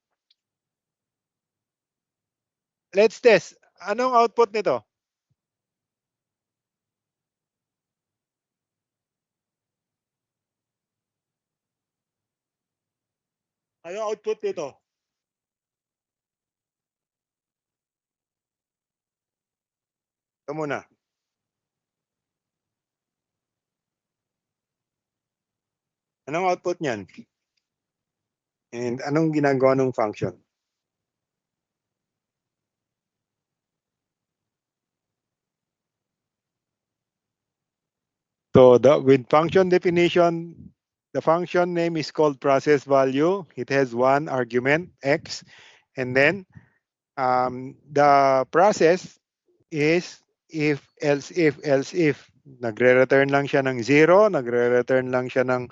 let's test. Anong output nito? Anong output nito? Ito muna. Anong output niyan? And anong ginagawa ng function? So with function definition, the function name is called process value. It has one argument, x, and then the process is if, else if. Nagre-return lang siya ng 0, nagre-return lang siya ng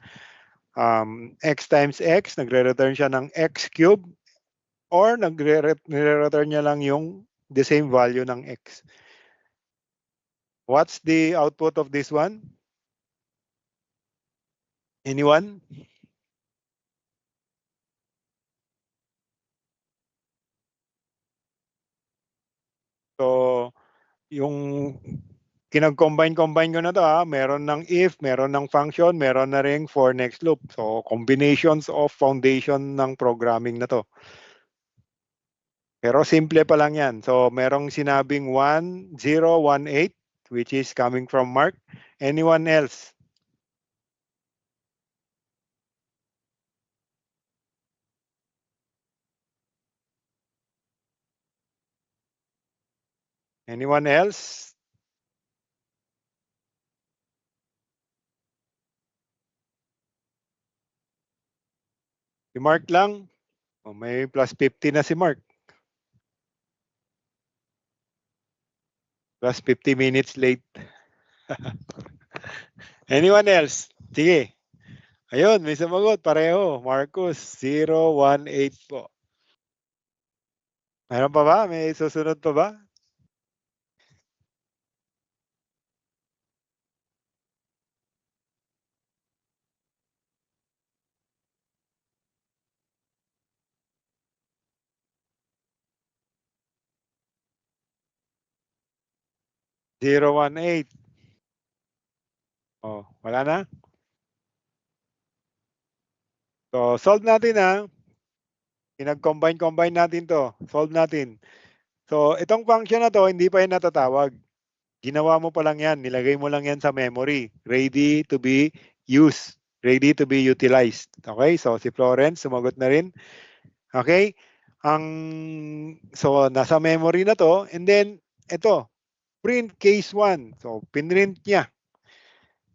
x times x, nagre-return siya ng x cube, or nagre-return niya lang yung the same value ng x. What's the output of this one? Anyone? So, yung kinag-combine ko na 'to, meron ng if, meron ng function, meron na ring for next loop. So, combinations of foundation ng programming na 'to. Pero simple pa lang 'yan. So, merong sinabing 1018, which is coming from Mark. Anyone else? Anyone else? Si Mark lang? Oh, may plus 50 na si Mark. Plus 50 minutes late. Anyone else? Sige. Ayun, may sumagot. Pareho. Marcus, 018 po. Meron pa ba? May susunod pa ba? Zero, 018. Oh, wala na? So, solve natin Pinag-combine natin to. Solve natin. So, itong function na to, hindi pa yan natatawag. Ginawa mo pa lang yan. Nilagay mo lang yan sa memory. Ready to be used. Ready to be utilized. Okay? So, si Florence, sumagot na rin. Okay? So, nasa memory na to. And then, ito, print case 1. So, pinrint niya.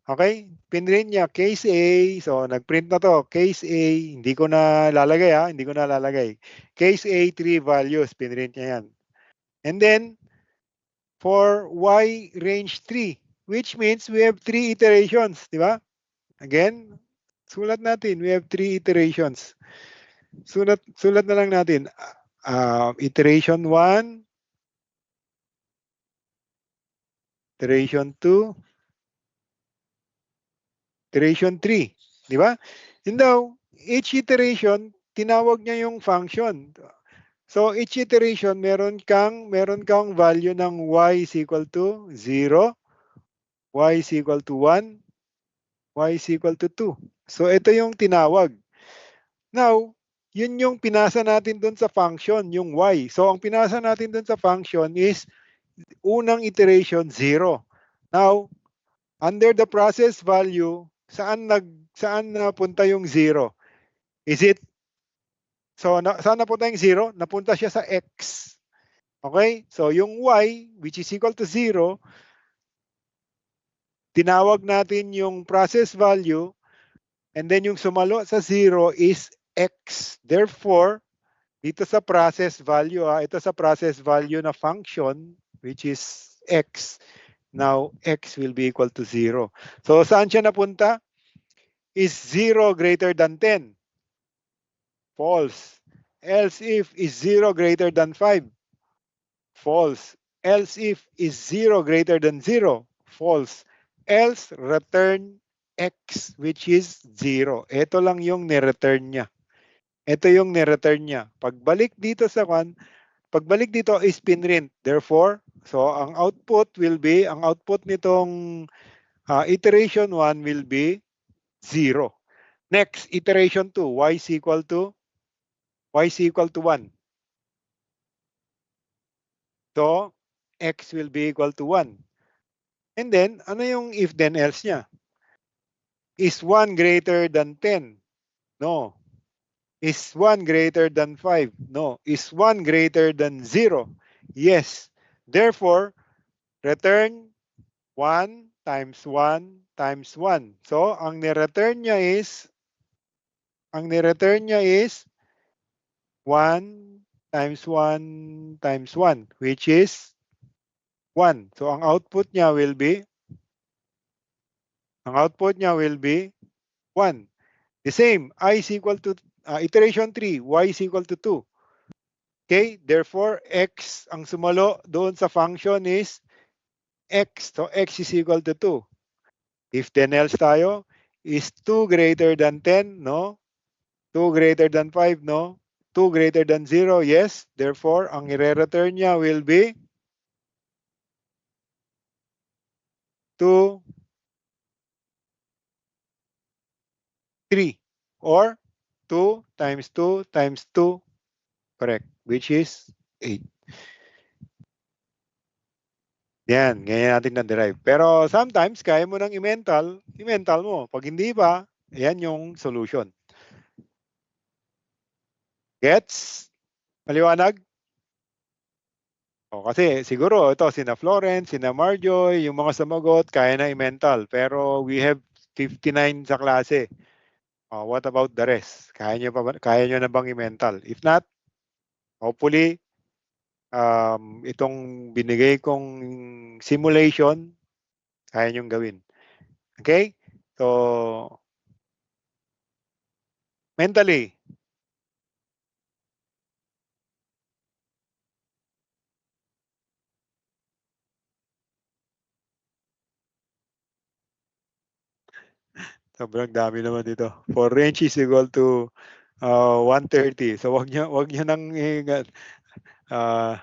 Okay? Pinrint niya case A. So, nagprint na to. Case A, hindi ko na lalagay hindi ko na lalagay. Case A, 3 values. Pinrint niya yan. And then, for Y range 3, which means we have 3 iterations. Di ba? Again, sulat natin. We have 3 iterations. Sulat na lang natin. Iteration 1, iteration 2, iteration 3. Di ba? And now, each iteration, tinawag niya yung function. So each iteration meron kang value ng y is equal to 0, y is equal to 1, y is equal to 2. So ito yung tinawag. Now, yun yung pinasa natin dun sa function, yung y. So ang pinasa natin dun sa function is unang iteration 0. Now, under the process value, saan napunta yung 0? Is it saan napunta yung 0? Napunta siya sa x. Okay? So yung y, which is equal to 0, tinawag natin yung process value, and then yung sumalo sa 0 is x. Therefore, dito sa process value, ito sa process value na function, which is x, now x will be equal to 0. So saan siya napunta? Is 0 greater than 10? False. Else if is 0 greater than 5? False. Else if is 0 greater than 0? False. Else return x, which is 0. Ito lang yung ni-return niya. Ito yung ni-return niya. Pagbalik dito is pinrint. Therefore, so ang output nitong iteration 1 will be 0. Next, iteration 2, y is equal to 1. So, x will be equal to 1. And then, ano yung if then else niya? Is 1 greater than 10? No. Is 1 greater than 5? No. Is 1 greater than 0? Yes. Therefore, return 1 times 1 times 1. So, ang ni-return niya is 1 times 1 times 1, which is 1. So, ang output niya will be 1. The same, I is equal to, iteration 3, y is equal to 2. Okay, therefore, x, ang sumalo doon sa function is x. So, x is equal to 2. If then else tayo, is 2 greater than 10? No. 2 greater than 5? No. 2 greater than 0? Yes. Therefore, ang i-return niya will be 2, 3. Or 2 times 2 times 2. Correct. Which is 8. Yan, ganyan natin na-derive. Pero sometimes, kaya mo nang i-mental mo. Pag hindi pa, yan yung solution. Gets? Maliwanag? O, kasi siguro ito, sina Florence, sina Marjoy, yung mga sumagot, kaya na i-mental. Pero we have 59 sa klase. What about the rest? Kaya nyo na bang i-mental? If not, hopefully, itong binigay kong simulation, kaya nyong gawin. Okay? So, mentally, sobrang dami naman dito. For range is equal to 130. So, wag niyo nang ang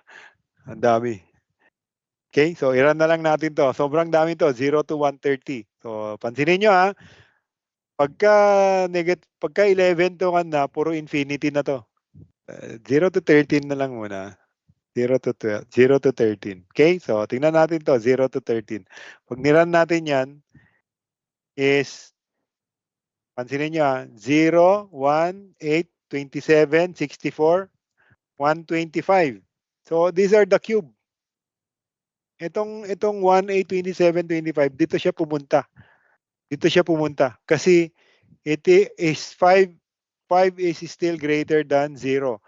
dami. Okay? So, i-run na lang natin to. Sobrang dami to, 0 to 130. So, pansinin nyo pagka 11 to na, puro infinity na to. 0 to 13 na lang muna. 0 to 12, 0 to 13. Okay? So, tingnan natin to, 0 to 13. Pag niran natin yan, is, pansinin nyo 0, 1, 8, 27, 64, 125. So, these are the cube. Itong 1, 8, 27, 25, dito siya pumunta. Kasi it is 5 is still greater than 0.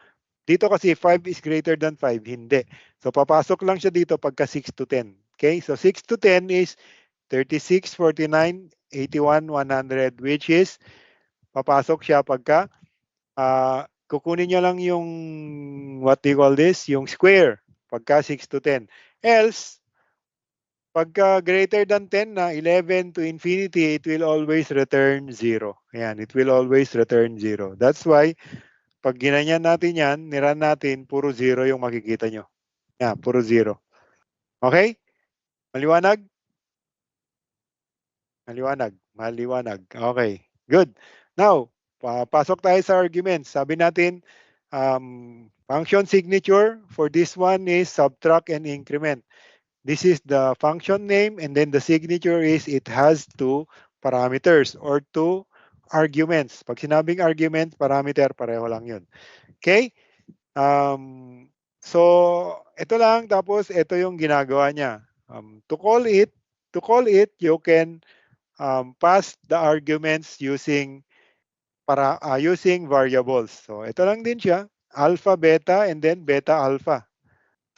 Dito kasi 5 is greater than 5, hindi. So papasok lang siya dito pagka 6 to 10. Okay? So 6 to 10 is 36, 49, 81, 100, which is papasok siya pagka kukunin niya lang yung what do you call this? Yung square pagka 6 to 10. Else, pagka greater than 10 na, 11 to infinity, it will always return 0. Ayan, it will always return 0. That's why, pag ginanyan natin yan, niran natin, puro 0 yung makikita nyo. Yan, puro 0. Okay? Maliwanag? Maliwanag. Maliwanag. Okay. Good. Now, pasok tayo sa arguments. Sabi natin, function signature for this one is subtract and increment. This is the function name, and then the signature is it has two parameters or two arguments. Pag sinabing argument, parameter, pareho lang yun. Okay? So, ito lang, tapos ito yung ginagawa niya. To call it, you can pass the arguments using using variables. So, ito lang din siya, alpha, beta, and then beta, alpha.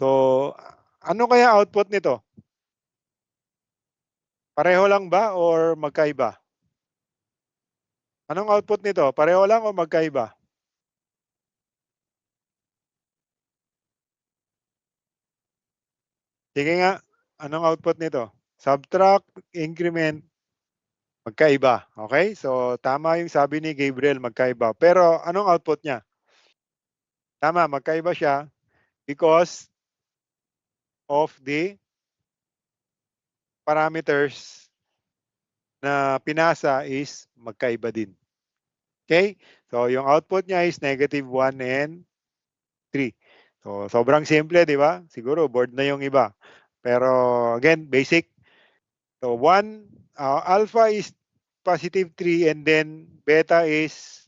So, ano kaya output nito? Pareho lang ba or magkaiba? Anong output nito? Pareho lang o magkaiba? Sige nga, anong output nito? Subtract, increment, magkaiba. Okay? So, tama yung sabi ni Gabriel, magkaiba. Pero, anong output niya? Tama, magkaiba siya because of the parameters na pinasa is magkaiba din. Okay? So, yung output niya is -1 and 3. So, sobrang simple, di ba? Siguro, bored na yung iba. Pero, again, basic. So, alpha is +3 and then beta is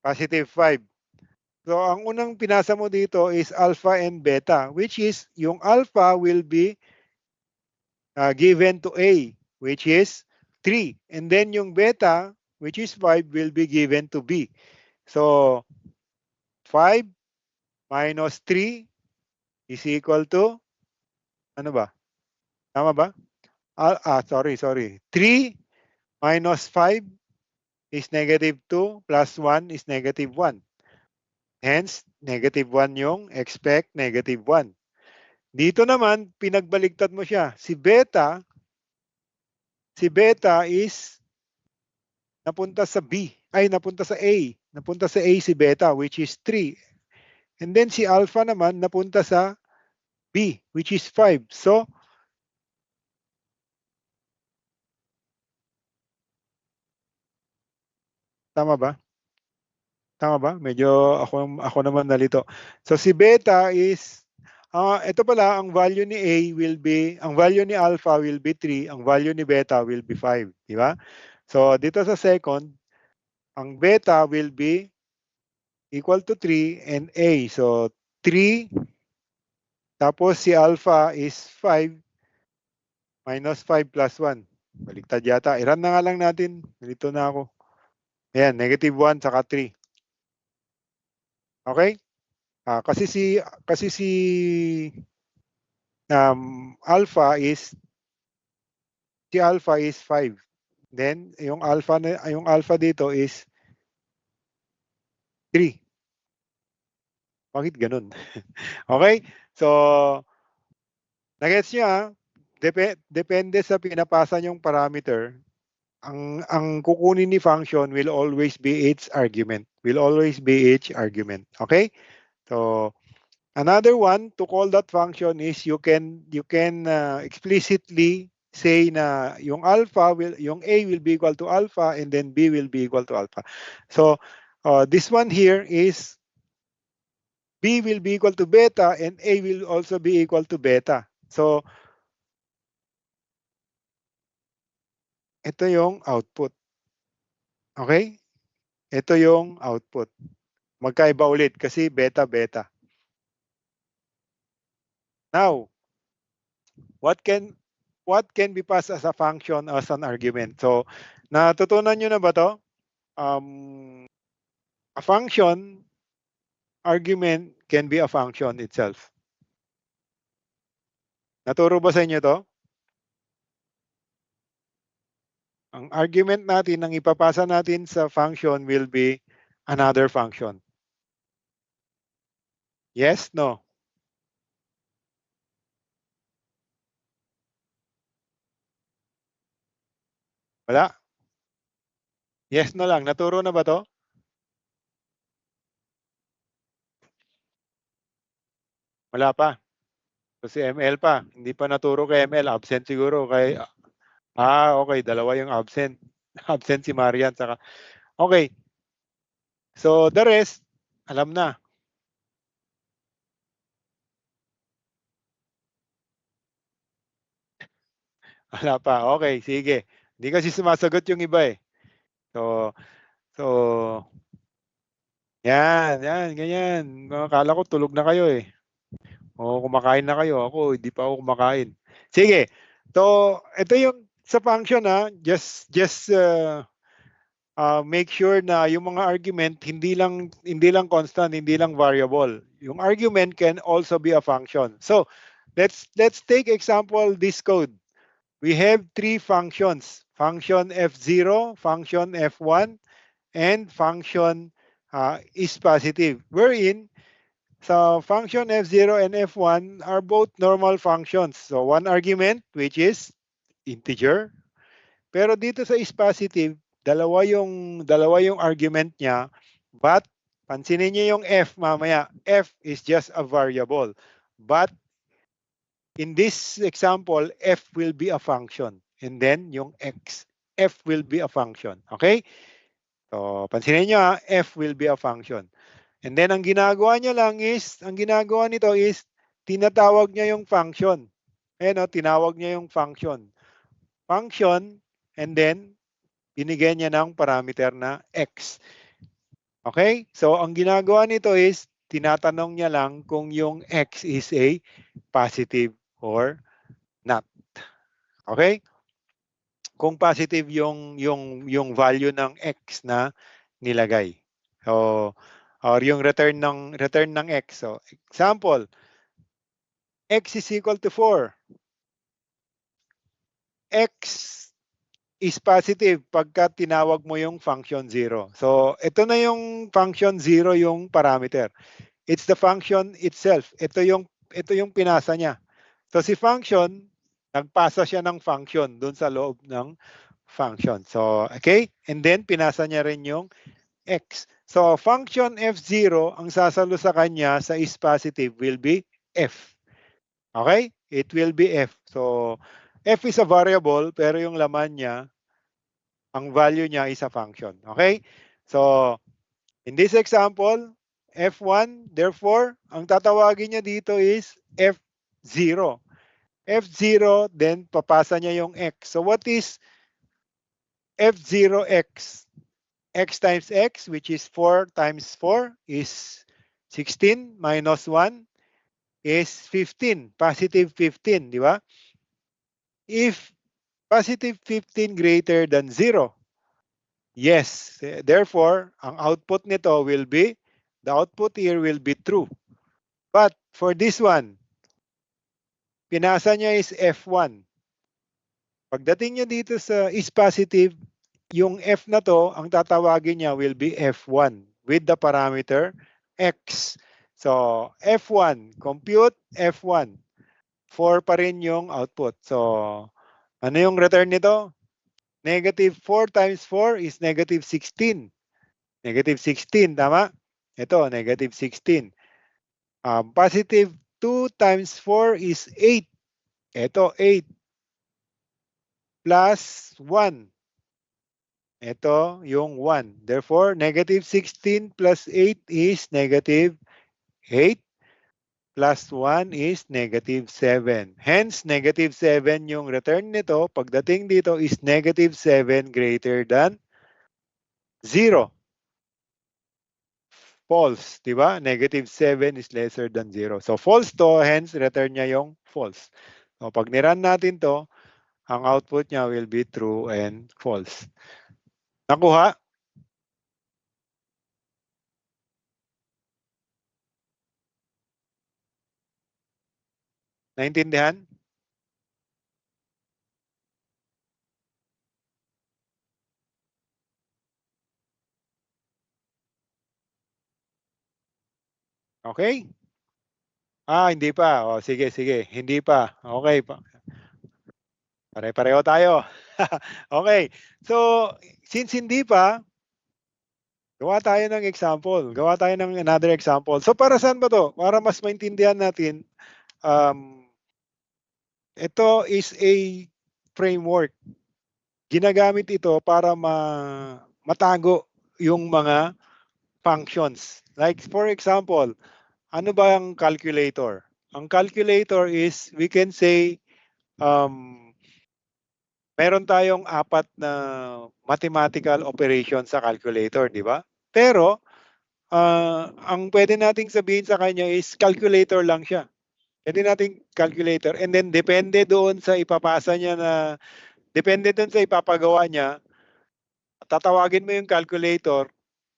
+5. So, ang unang pinasa mo dito is alpha and beta, which is yung alpha will be given to A, which is 3. And then yung beta, which is 5, will be given to B. So, 5 minus 3 is equal to, ano ba? Tama ba? Sorry. 3 minus 5 is -2 plus 1 is -1. Hence, -1 yung expect -1. Dito naman, pinagbaligtad mo siya. Si beta is napunta sa B, napunta sa A. Napunta sa A si beta, which is 3. And then si alpha naman, napunta sa B, which is 5. So, tama ba? Tama ba? Medyo ako naman nalito. So, si beta is, ito pala, ang value ni A will be, ang value ni alpha will be 3, ang value ni beta will be 5. Di ba? So, dito sa second, ang beta will be equal to 3 and A. So, 3, tapos si alpha is 5 minus 5 plus 1. Baliktad yata. I-run na nga lang natin. Nalito na ako. Ayan, -1 saka 3. Okay? Kasi si alpha is 5. Then yung alpha dito is 3. Bakit ganun? Okay? So, nagets niyo depende sa pinapasa niyong parameter, ang kukunin ni function will always be its argument. Okay? So, another one to call that function is you can explicitly say na yung A will be equal to alpha and then B will be equal to alpha. So, this one here is B will be equal to beta and A will also be equal to beta. So, ito yung output. Okay? Ito yung output. Magkaiba ulit kasi beta, beta. Now, what can be passed as a function as an argument? So, natutunan nyo na ba to? A function argument can be a function itself. Naturo ba sa inyo to? Ang argument natin, ang ipapasa natin sa function will be another function. Yes? No? Wala? Yes, no lang. Naturo na ba to? Wala pa. So, si ML pa, hindi pa naturo kay ML, absent siguro kay okay, dalawa yung absent. Absent si Marian saka okay. So, the rest, alam na. Wala pa, okay, sige. Hindi kasi sumasagot yung iba, eh. So so, yan, ganyan. Akala ko tulog na kayo, eh. O kumakain na kayo, ako hindi pa ako kumakain. Sige, so ito yung sa function, just make sure na yung mga argument hindi lang constant, hindi lang variable. Yung argument can also be a function. So, let's take example this code. We have three functions, function f0, function f1, and function is positive. Wherein, so function f0 and f1 are both normal functions. So one argument, which is integer. Pero dito sa is positive, dalawa yung argument niya, but pansinin niyo yung f mamaya. F is just a variable. But in this example, f will be a function. And then yung x, f will be a function. Okay? So, pansinin niyo f will be a function. And then ang ginagawa nito is tinatawag niya yung function. Ayan, tinawag niya yung function. Function, and then binigyan niya ng parameter na x. Okay? So, ang ginagawa nito is tinatanong niya lang kung yung x is a positive or not. Okay? Kung positive yung value ng x na nilagay. So, or yung return ng x. So, example, x is equal to 4. X is positive pagka tinawag mo yung function 0. So, ito na yung function 0 yung parameter. It's the function itself. Ito yung pinasa niya. So, si function, nagpasa siya ng function dun sa loob ng function. So, okay? And then, pinasa niya rin yung x. So, function f0, ang sasalo sa kanya sa is positive will be f. Okay? It will be f. So, f is a variable, pero yung laman niya, ang value niya is a function. Okay? So, in this example, f1, therefore, ang tatawagin niya dito is f0. f0, then papasa niya yung x. So, what is f0x? X times x, which is 4 times 4, is 16 minus 1 is 15, positive 15, di ba? If positive 15 greater than 0, yes, therefore, ang output nito will be, the output here will be true. But for this one, pinasa niya is f1. Pagdating niya dito sa is positive, yung f na to, ang tatawagin niya will be f1 with the parameter x. So, f1, compute f1. 4 pa rin yung output. So, ano yung return nito? Negative 4 times 4 is negative 16. Negative 16, tama? Ito, negative 16. Positive 2 times 4 is 8. Ito, 8. Plus 1. Ito, yung 1. Therefore, negative 16 plus 8 is negative 8. Plus 1 is negative 7. Hence, negative 7 yung return nito. Pagdating dito is negative 7 greater than 0. False, di ba? Negative 7 is lesser than 0. So, false to, hence, return niya yung false. So, pag niran natin to, ang output niya will be true and false. Nakuha? Naintindihan? Okay? Hindi pa. O, sige. Hindi pa. Okay. Pare-pareho tayo. Okay. So, since hindi pa, Gawa tayo ng example. Gawa tayo ng another example. So, para saan ba 'to? Para mas maintindihan natin, ito is a framework. Ginagamit ito para matago yung mga functions. Like for example, ano ba ang calculator? Ang calculator is, we can say, um, meron tayong 4 na mathematical operation sa calculator, di ba? Pero, ang pwede nating sabihin sa kanya is calculator lang siya. Pwede nating calculator, and then depende doon sa ipapasa niya depende doon sa ipapagawa niya, tatawagin mo yung calculator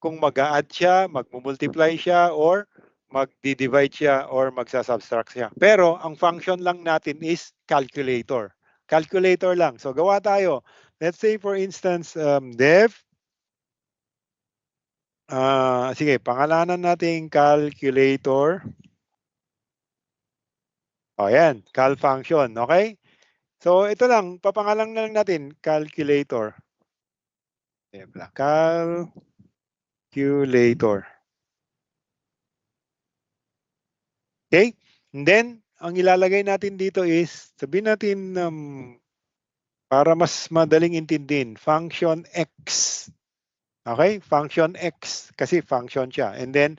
kung mag-a-add siya, magmu-multiply siya, or magdi-divide siya, or magsa-subtract siya. Pero ang function lang natin is calculator. Calculator lang. So gawa tayo. Let's say for instance, sige, pangalanan natin calculator. O yan, cal function, okay? So ito lang, papangalan na lang natin, calculator. Calculator. Okay? And then, ang ilalagay natin dito is, sabihin natin, para mas madaling intindihin, function x. Okay? Function x, kasi function siya. And then,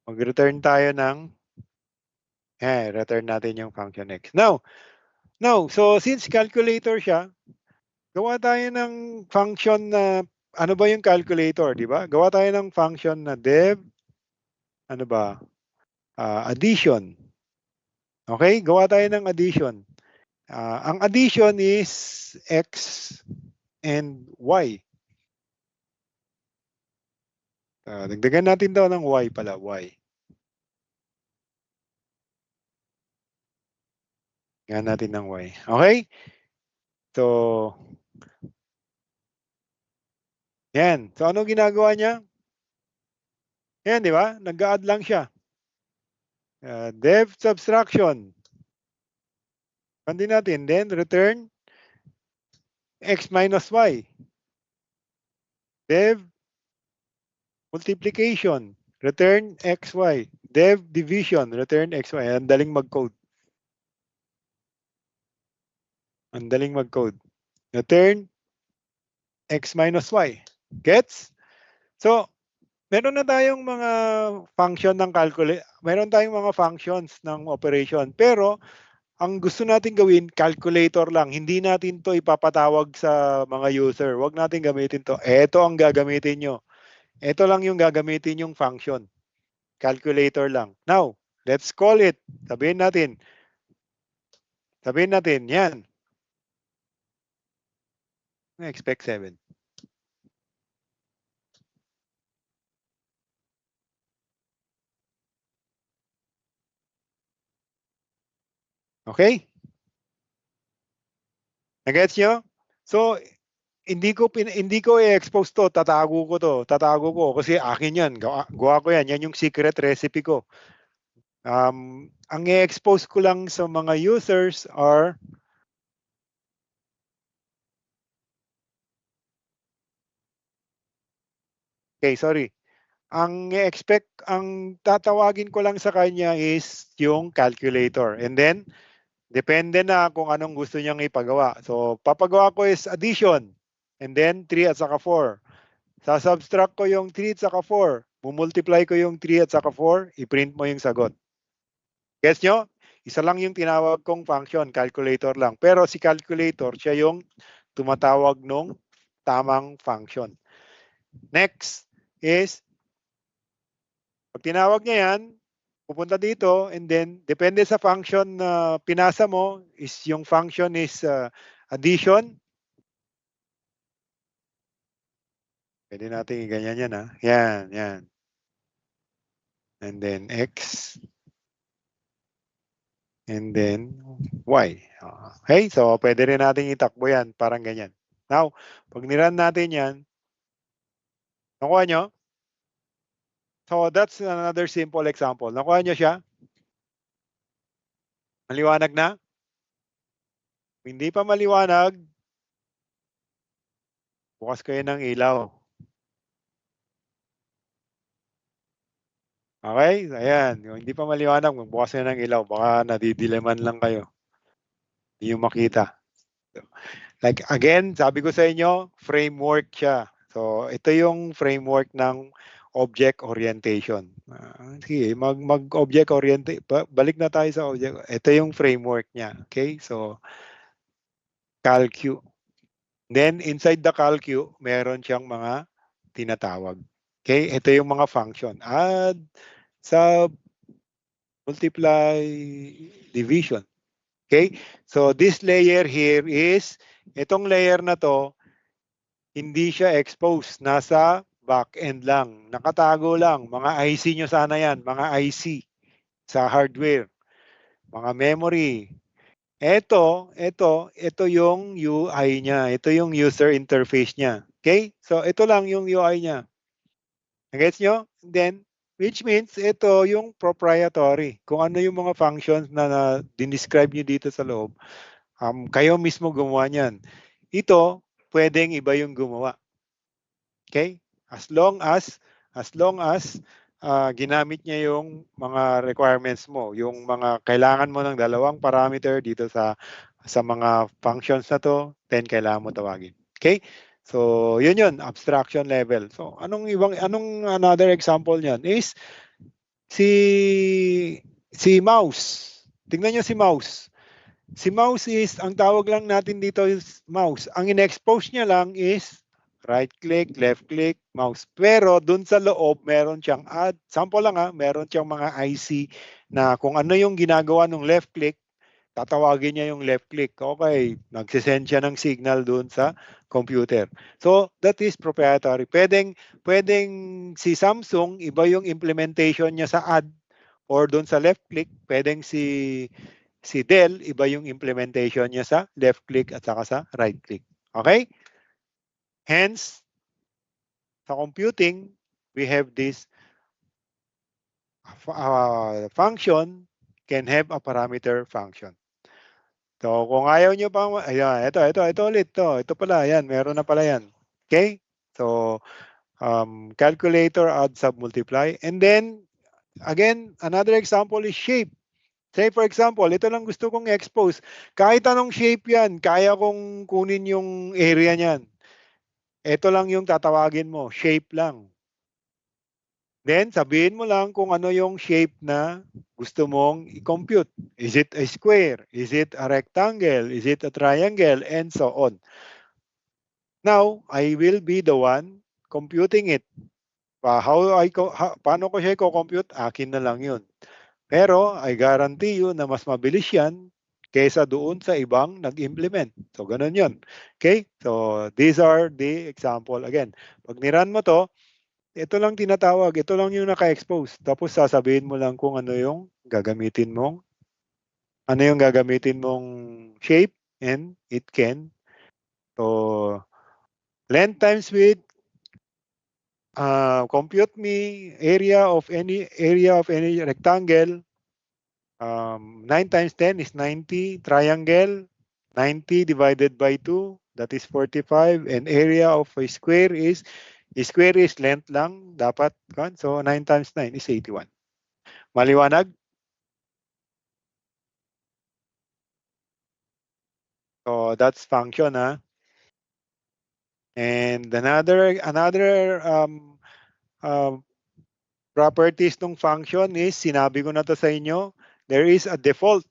mag-return tayo ng, return natin yung function x. Now, so since calculator siya, gawa tayo ng function na, ano ba yung calculator, di ba? Gawa tayo ng function na dev, ano ba, addition. Okay? Gawa tayo ng addition. Ang addition is x and y. Dagdagan natin daw ng y pala, y. Dagdagan natin ng y. Okay? So, yan. So, anong ginagawa niya? Yan, di ba? Nag-add lang siya. Dev subtraction. Kandi natin. Then, return x minus y. Dev multiplication. Return xy. Dev division. Return xy. Ang daling mag-code. Ang daling mag-code. Return x minus y. Gets? So, meron na tayong mga function ng meron tayong mga functions ng operation. Pero, ang gusto natin gawin, calculator lang. Hindi natin to ipapatawag sa mga user. Huwag natin gamitin to. Ito ang gagamitin nyo. Ito lang yung gagamitin yung function. Calculator lang. Now, let's call it. Sabihin natin, yan. Expect 7. Okay? Nagets nyo? So, hindi ko i-expose to, tatago ko kasi akin 'yan, gawa ko 'yan, 'yan yung secret recipe ko. Ang i-expose ko lang sa mga users are okay, sorry. Ang tatawagin ko lang sa kanya is yung calculator, and then depende na kung anong gusto niyang ipagawa. So, papagawa ko is addition, and then 3 at saka 4. Sa-subtract ko yung 3 at saka 4. Mumultiply ko yung 3 at saka 4, i-print mo yung sagot. Guess nyo? Isa lang yung tinawag kong function, calculator lang. Pero si calculator, siya yung tumatawag nung tamang function. Next is, pag tinawag niya yan, pupunta dito, and then, depende sa function na pinasa mo, is yung function is addition. Pwede natin i-ganyan yan, ha? Yan. And then x. And then y. Okay, so pwede rin natin itakbo yan, parang ganyan. Now, pag niran natin yan, nakuha nyo? So that's another simple example. Nakuha nyo siya? Maliwanag na? Hindi pa maliwanag, Bukas kayo ng ilaw. Okay? Ayan. Kung hindi pa maliwanag, magbukas kayo ng ilaw. Baka nadidileman lang kayo. Hindi nyo makita. Like, again, sabi ko sa inyo, framework siya. So, ito yung framework ng object orientation. Sige, mag-object orientation. Balik na tayo sa object. Ito yung framework niya. Okay? So, calcu. Then, inside the calcu, meron siyang mga tinatawag. Okay? Ito yung mga function. Add, sub, multiply, division. Okay? So, this layer here is, itong layer na to, hindi siya exposed. Nasa back-end lang. Nakatago lang. Mga IC nyo sana yan. Mga IC sa hardware. Mga memory. Ito yung UI niya. Ito yung user interface niya. Okay? So, ito lang yung UI niya. Gets nyo? Then, which means ito yung proprietary. Kung ano yung mga functions na dinescribe nyo dito sa loob, kayo mismo gumawa niyan. Ito, pwedeng iba yung gumawa. Okay? As long as ginamit niya yung mga requirements mo, yung mga kailangan mo ng dalawang parameter dito sa mga functions na to, then kailangan mo tawagin. Okay? So, yun, abstraction level. So, anong another example niyan is si mouse. Tingnan niyo si mouse. Si mouse is, ang tawag lang natin dito is mouse. Ang in-expose niya lang is right click, left click, mouse. Pero dun sa loob, meron siyang add. Sample lang meron siyang mga IC na kung ano yung ginagawa ng left click, tatawagin niya yung left click. Okay, nagsisend siya ng signal dun sa computer. So, that is proprietary. Pwedeng si Samsung, iba yung implementation niya sa add or dun sa left click. Pwedeng si Dell, iba yung implementation niya sa left click at saka sa right click. Okay? Hence, sa computing, we have this function can have a parameter function. So, kung ayaw nyo pang, ayan, ito ulit, ito pala, ayan, meron na pala yan. Okay? So, calculator, add, sub, multiply. And then, again, another example is shape. Say for example, ito lang gusto kong expose. Kahit anong shape yan, kaya kong kunin yung area niyan. Ito lang yung tatawagin mo, shape lang. Then, sabihin mo lang kung ano yung shape na gusto mong i-compute. Is it a square? Is it a rectangle? Is it a triangle? And so on. Now, I will be the one computing it. Paano ko siya i-compute? Akin na lang yun. Pero, I guarantee you na mas mabilis yan kaysa doon sa ibang nag-implement. So, ganun yun. Okay? So, these are the example. Again, pag niran mo to, ito lang tinatawag, ito lang yung naka-expose. Tapos sasabihin mo lang kung ano yung gagamitin mong shape and it can. So, length times width, compute me area of any rectangle. 9 times 10 is 90. Triangle, 90 divided by 2, that is 45. And area of a square is length lang, dapat. So, 9 times 9 is 81. Maliwanag? So, that's function, And another properties ng function is, sinabi ko na to sa inyo, there is a default.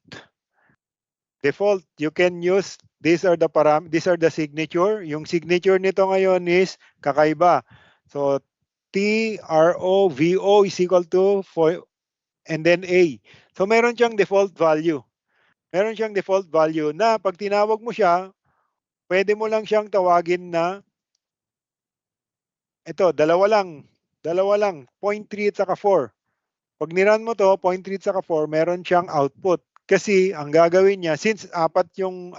Default, you can use, these are the signature. Yung signature nito ngayon is kakaiba. So, TROVO is equal to and then A. So, meron siyang default value. Meron siyang default value na pag tinawag mo siya, pwede mo lang siyang tawagin na ito, dalawa lang, 0.3 at saka 4. Pag niran mo to, 0.3 at saka 4, meron siyang output. Kasi ang gagawin niya, since apat yung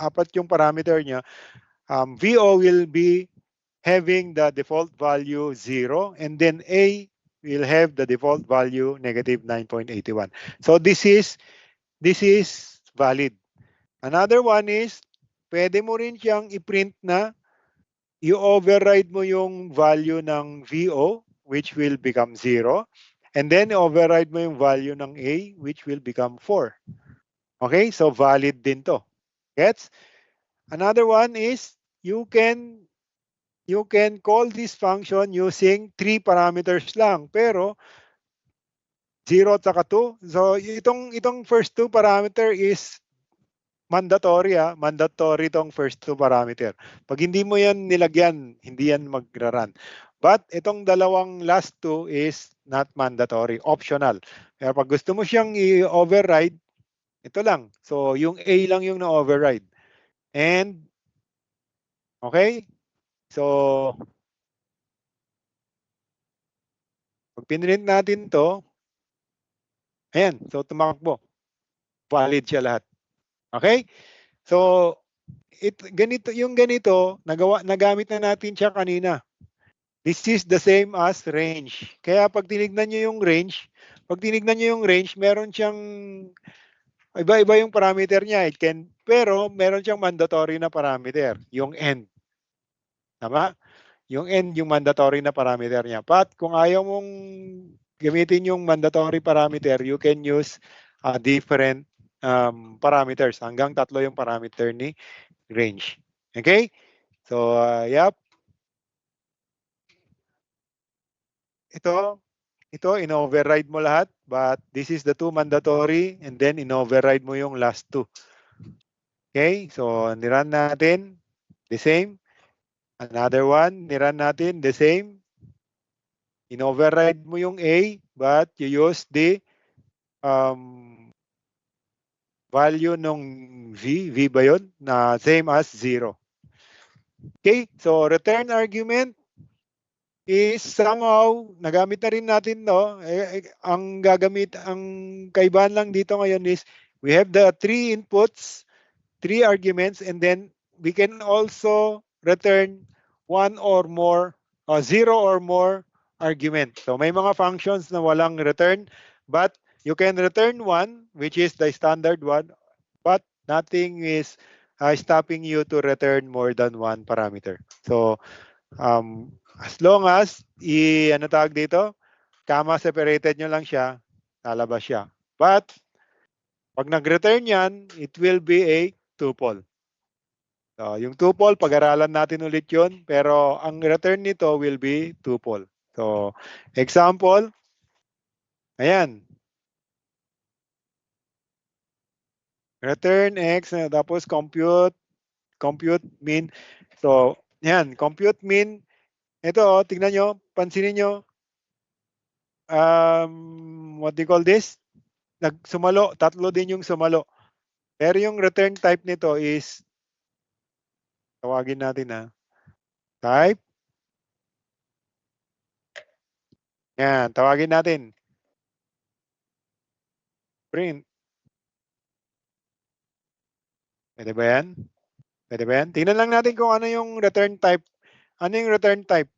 parameter niya, VO will be having the default value 0, and then A will have the default value negative 9.81. So this is valid. Another one is, pwede mo rin siyang i-print na i-override mo yung value ng VO, which will become 0. And then, override mo yung value ng A, which will become 4. Okay? So, valid din to. Gets? Another one is, you can call this function using 3 parameters lang. Pero, 0 at saka 2. So, itong first 2 parameter is mandatory. Mandatory itong first 2 parameter. Pag hindi mo yan nilagyan, hindi yan magra-run. But itong dalawang last 2 is not mandatory, optional. Kaya pag gusto mo siyang i-override, ito lang. So, yung A lang yung na-override. And, okay? So, pag pinrint natin to, ayan, so tumakbo. Valid siya lahat. Okay? So, ganito, nagamit na natin siya kanina. This is the same as range. Kaya pag tinignan nyo yung range, meron siyang iba-iba yung parameter niya. Pero meron siyang mandatory na parameter, yung end. Tama? Yung end, yung mandatory na parameter niya. But kung ayaw mong gamitin yung mandatory parameter, you can use different parameters. Hanggang 3 yung parameter ni range. Okay? So, yep. Ito, in-override mo lahat, but this is the 2 mandatory, and then in-override mo yung last 2. Okay? So, nirun natin, the same. Another one, nirun natin, the same. In-override mo yung A, but you use the value nung V ba yun? Na same as 0. Okay? So, return argument is somehow nagamit na rin natin, no? Ang kaibahan lang dito ngayon is we have the 3 inputs, 3 arguments, and then we can also return 1 or more, 0 or more argument. So may mga functions na walang return, but you can return 1, which is the standard one, but nothing is stopping you to return more than 1 parameter. So as long as ano tawag dito, comma separated nyo lang siya, lalabas siya. But pag nag-return yan, it will be a tuple. So, yung tuple, pag-aralan natin ulit yun, pero ang return nito will be tuple. So, example, ayan. Return x, tapos compute mean. So, ayan, compute mean. Ito, tingnan nyo, pansinin nyo, what do you call this? Sumalo, 3 din yung sumalo. Pero yung return type nito is, tawagin natin type. Yan, tawagin natin. Print. Pwede ba yan? Pwede ba yan? Tingnan lang natin kung ano yung return type. Ano yung return type?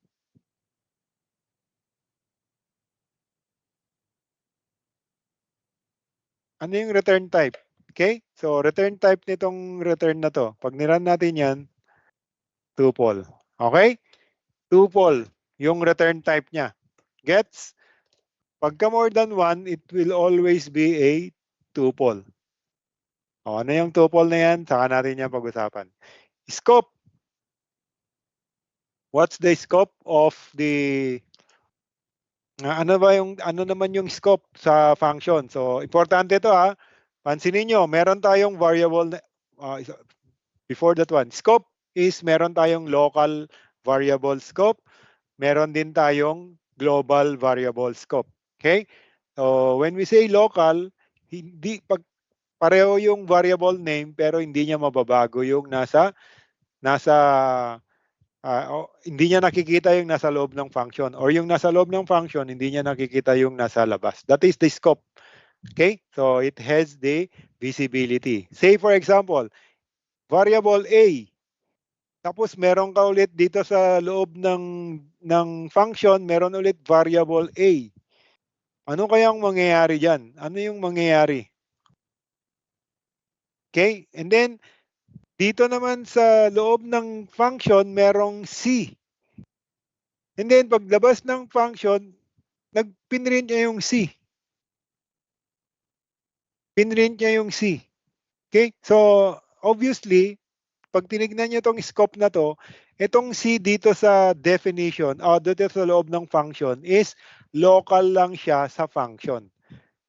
Ano yung return type? Okay? So, return type nitong return na to. Pag nirun natin yan, tuple. Okay? Tuple, yung return type niya. Gets? Pagka more than 1, it will always be a tuple. O, ano yung tuple na yan? Saka natin yan pag-usapan. Scope. What's the scope of the ano naman yung scope sa function? So, importante ito Pansinin nyo, meron tayong variable before that one. Scope is meron tayong local variable scope. Meron din tayong global variable scope. Okay? So, when we say local, pareho yung variable name pero hindi niya mababago yung hindi niya nakikita yung nasa loob ng function, or yung nasa loob ng function hindi niya nakikita yung nasa labas. That is the scope. Okay? So it has the visibility. Say for example, variable A. Tapos meron ka ulit dito sa loob ng function, meron ulit variable A. Ano kayang mangyayari diyan? Ano yung mangyayari? Okay? And then Dito naman sa loob ng function merong C. And then paglabas ng function, pinrint niya yung C. Pinrint niya yung C. Okay? So, obviously, pag tinignan niyo tong scope na 'to, itong C dito sa definition o dito sa loob ng function is local lang siya sa function.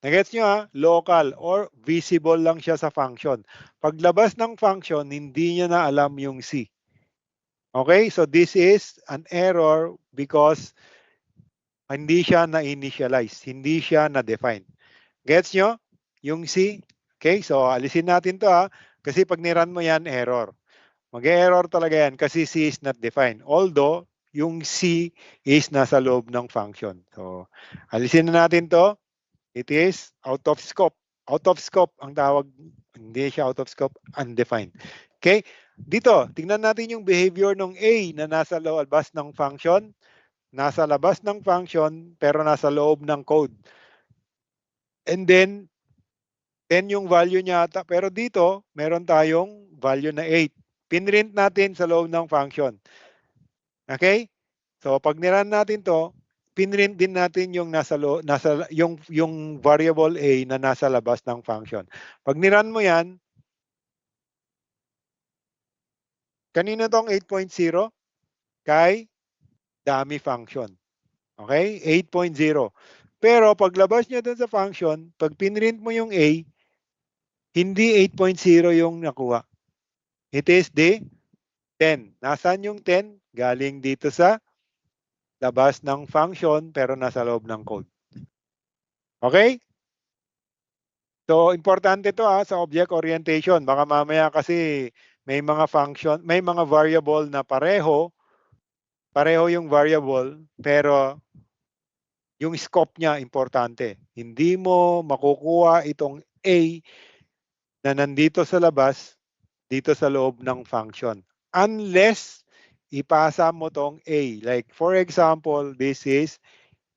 Na-gets niyo, local or visible lang siya sa function. Paglabas ng function, hindi niya na alam yung C. Okay? So this is an error because hindi siya na-initialize, hindi siya na-define. Gets nyo? Yung C? Okay, so alisin natin to kasi pag niran mo yan, error. Mag-error talaga yan kasi C is not defined. Although, yung C is nasa loob ng function. So, alisin na natin to. It is out of scope. Out of scope ang tawag. Hindi siya out of scope, undefined. Okay? Dito, tingnan natin yung behavior ng A na nasa labas ng function. Nasa labas ng function, pero nasa loob ng code. And then, 10 yung value niya ata. Pero dito, meron tayong value na 8. Pinrint natin sa loob ng function. Okay? So, pag niran natin to, pinrint din natin yung yung variable a na nasa labas ng function. Pag niran mo yan, kanino tong 8.0? Kay dummy function. Okay? 8.0. Pero paglabas niya dun sa function, pag pinrint mo yung a, hindi 8.0 yung nakuha. It is the 10. Nasaan yung 10? Galing dito sa labas ng function pero nasa loob ng code. Okay? So, importante to sa object orientation. Baka mamaya kasi may mga function, may mga variable na pareho yung variable, pero yung scope niya importante. Hindi mo makukuha itong A na nandito sa labas, dito sa loob ng function. Unless ipasa mo tong A. Like for example, this is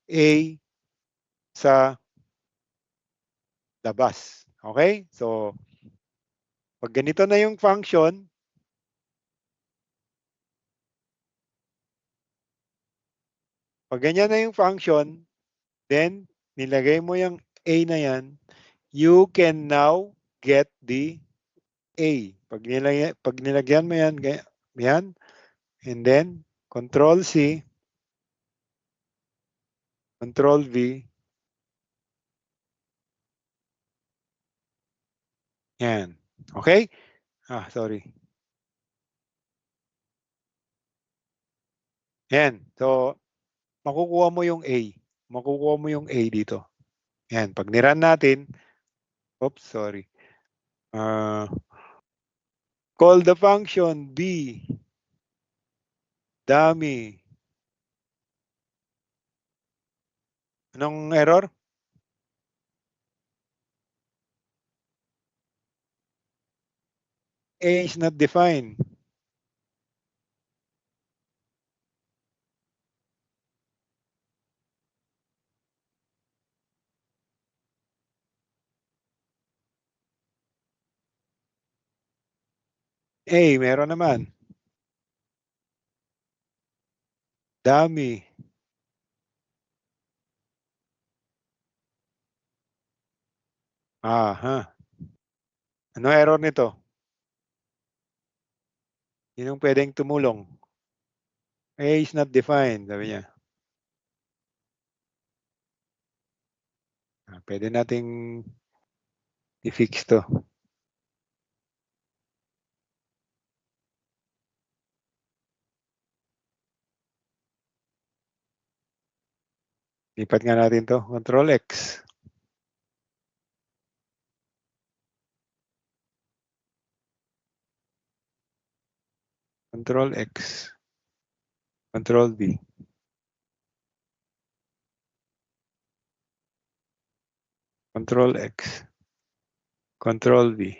A sa labas. Okay? So, pag ganito na yung function, pag ganyan na yung function, then nilagay mo yung A na yan, you can now get the A. Pag nilagyan mo yan, yan, and then Control C, Control V, yan. Okay? Sorry. Yan. So, makukuha mo yung A. Makukuha mo yung A dito. Yan. Pag niran natin, oops, sorry. Call the function B, dummy. Anong error? A is not defined. A, meron naman. Dummy. Aha. Ano error nito? Sinong pwedeng tumulong? A is not defined, sabi niya. Pwede nating i-fix to. Lipat nga natin to. Control X. Control X. Control V. Control X. Control V.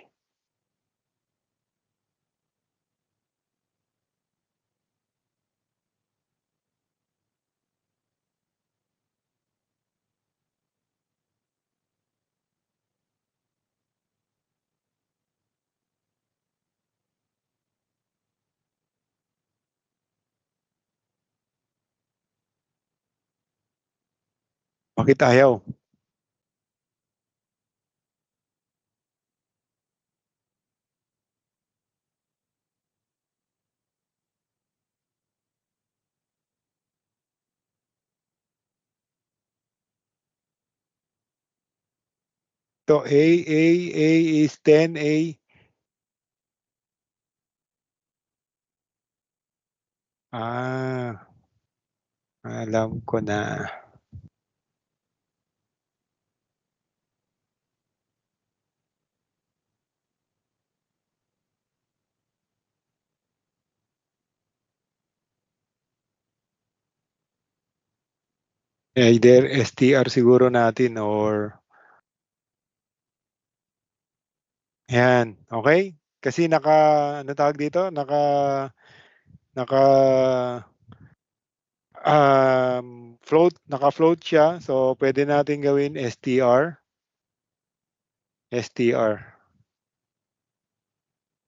Bakit ayaw? So A is 10A. Alam ko na. Either STR siguro natin or yan, okay? Kasi ano tawag dito? Naka naka-float siya. So pwede natin gawin STR.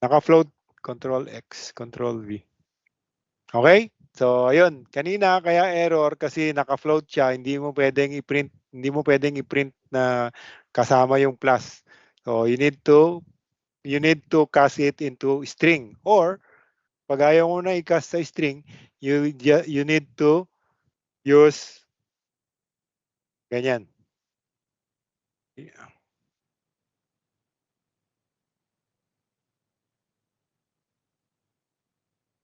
Naka-float, Control X, Control V. Okay? So ayun, kanina kaya error kasi naka-float siya, hindi mo pwedeng i-print na kasama yung plus. So you need to cast it into string, or pag ayaw mo na i-cast sa string, you need to use ganyan.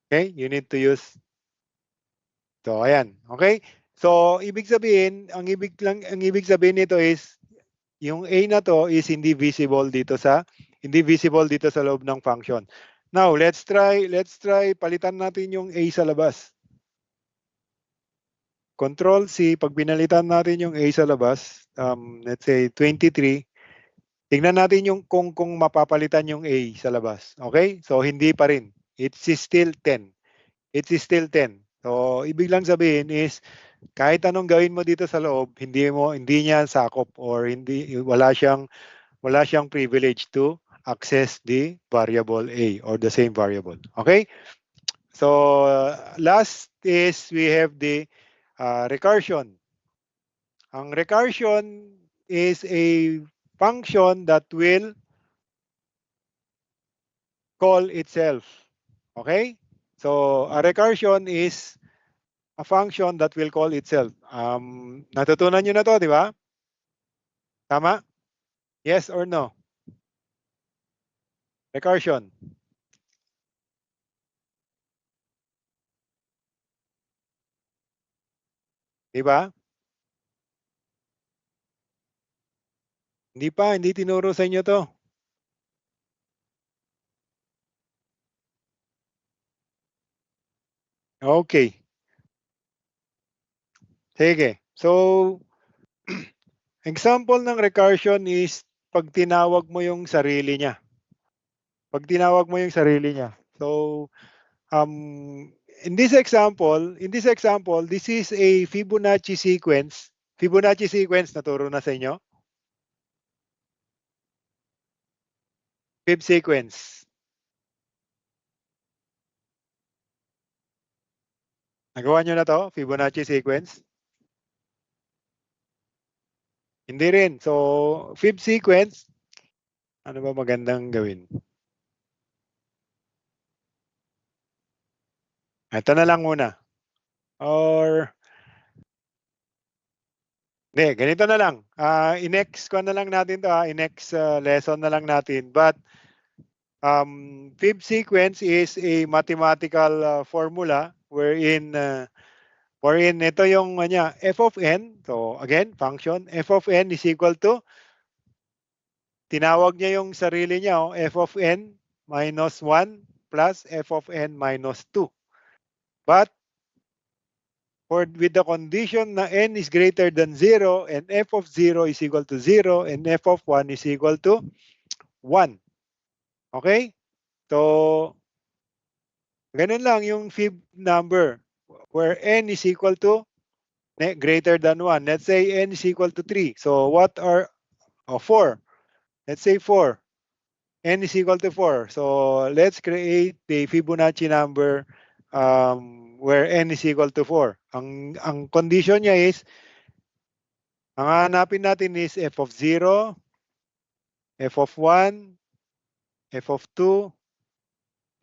Okay? You need to use. So ayan, okay? So ibig sabihin, ang ibig sabihin nito is yung A na to is hindi visible dito sa loob ng function. Now, let's try palitan natin yung A sa labas. Control C, pag pinalitan natin yung A sa labas, let's say 23, tingnan natin yung kung mapapalitan yung A sa labas. Okay? So hindi pa rin. It's still 10. So ibig lang sabihin is kahit anong gawin mo dito sa loob, hindi niya sakop, or wala siyang privilege to access the variable A or the same variable. Okay? So last is we have the recursion. Ang recursion is a function that will call itself. Okay? So a recursion is a function that will call itself. Natutunan nyo na to, di ba? Tama? Yes or no? Recursion. Di ba? Hindi tinuro sa inyo to. Okay. Sige. So, example ng recursion is pag tinawag mo yung sarili niya. So, in this example, this is a Fibonacci sequence. Fibonacci sequence, naturo na sa inyo? Fib sequence. Nagawa nyo na to? Fibonacci sequence? Hindi rin. So, fib sequence, ano ba magandang gawin? Ito na lang muna. Or, hindi, ganito na lang. I-next ko na lang natin to. I-next lesson na lang natin. But, fib sequence is a mathematical formula wherein ito yung f of n. So, again, function, f of n is equal to, tinawag niya yung sarili niya, f of n minus 1 plus f of n minus 2. But, with the condition na n is greater than 0 and f of 0 is equal to 0 and f of 1 is equal to 1. Okay? So, ganun lang yung fib number where n is equal to greater than 1. Let's say n is equal to 3. So, 4. Let's say 4. N is equal to 4. So, let's create the Fibonacci number where n is equal to 4. Ang condition niya is Ang hahanapin natin is f of 0, f of 1, f of 2,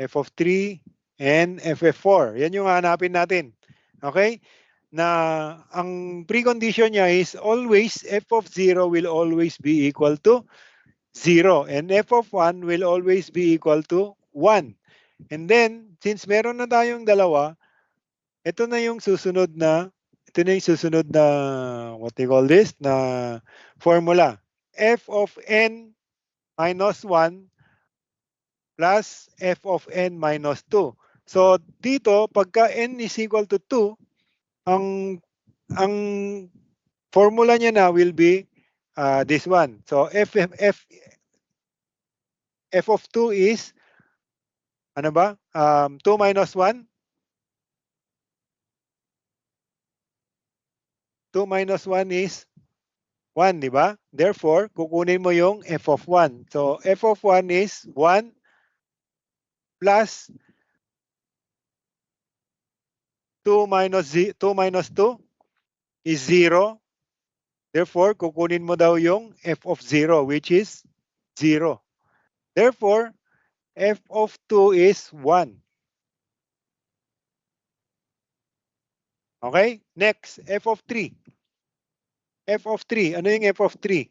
f of 3, and f of 4. Yan yung hahanapin natin. Okay? Na ang precondition niya is always f of 0 will always be equal to 0 and f of 1 will always be equal to 1. And then, since meron na tayong dalawa, ito na yung susunod na what do you call this, na formula. F of n minus 1 plus f of n minus 2. So, dito, pagka n is equal to 2, ang formula niya na will be this one. So, f of 2 is, ano ba? 2 minus 1? 2 minus 1 is 1, di ba? Therefore, kukunin mo yung f of 1. So, f of 1 is 1 plus 2 minus 2 is 0. Therefore, kukunin mo daw yung f of 0, which is 0. Therefore, f of 2 is 1. Okay? Next, f of 3. F of 3. Ano yung f of 3?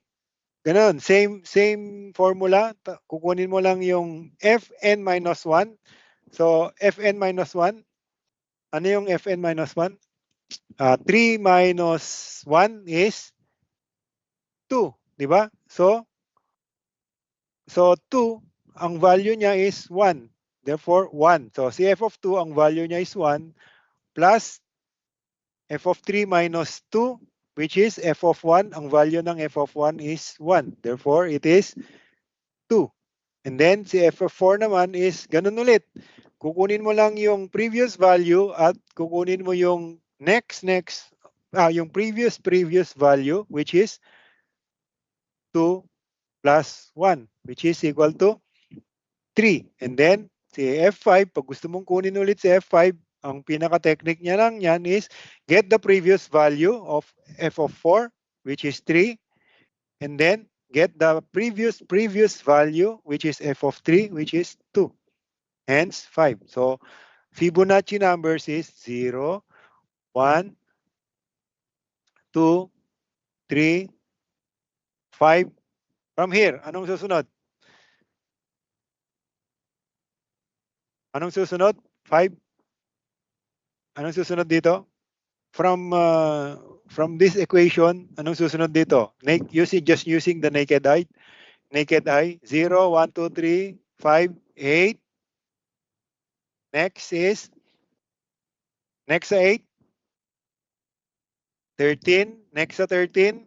Ganun, same formula. Kukunin mo lang yung fn minus 1. So, fn minus 1. Ano yung fn minus 1? 3 minus 1 is 2. Di ba? So 2, ang value niya is 1. Therefore, 1. So, si f of 2, ang value niya is 1 plus f of 3 minus 2, which is f of 1. Ang value ng f of 1 is 1. Therefore, it is 2. And then, si f of 4 naman is ganun ulit. Kukunin mo lang yung previous value at kukunin mo yung yung previous value, which is 2 plus 1, which is equal to 3. And then, si F5, pag gusto mong kunin ulit si F5, ang pinaka-technique niya lang yan is get the previous value of f of 4, which is 3, and then get the previous value, which is f of 3, which is 2. Hence, 5. So, Fibonacci numbers is 0, 1, 2, 3, 5. From here, anong susunod? Anong susunod? 5? Anong susunod dito? From this equation, anong susunod dito? Just using the naked eye. 0, 1, 2, 3, 5, 8. Next sa 8. 13. Next sa 13.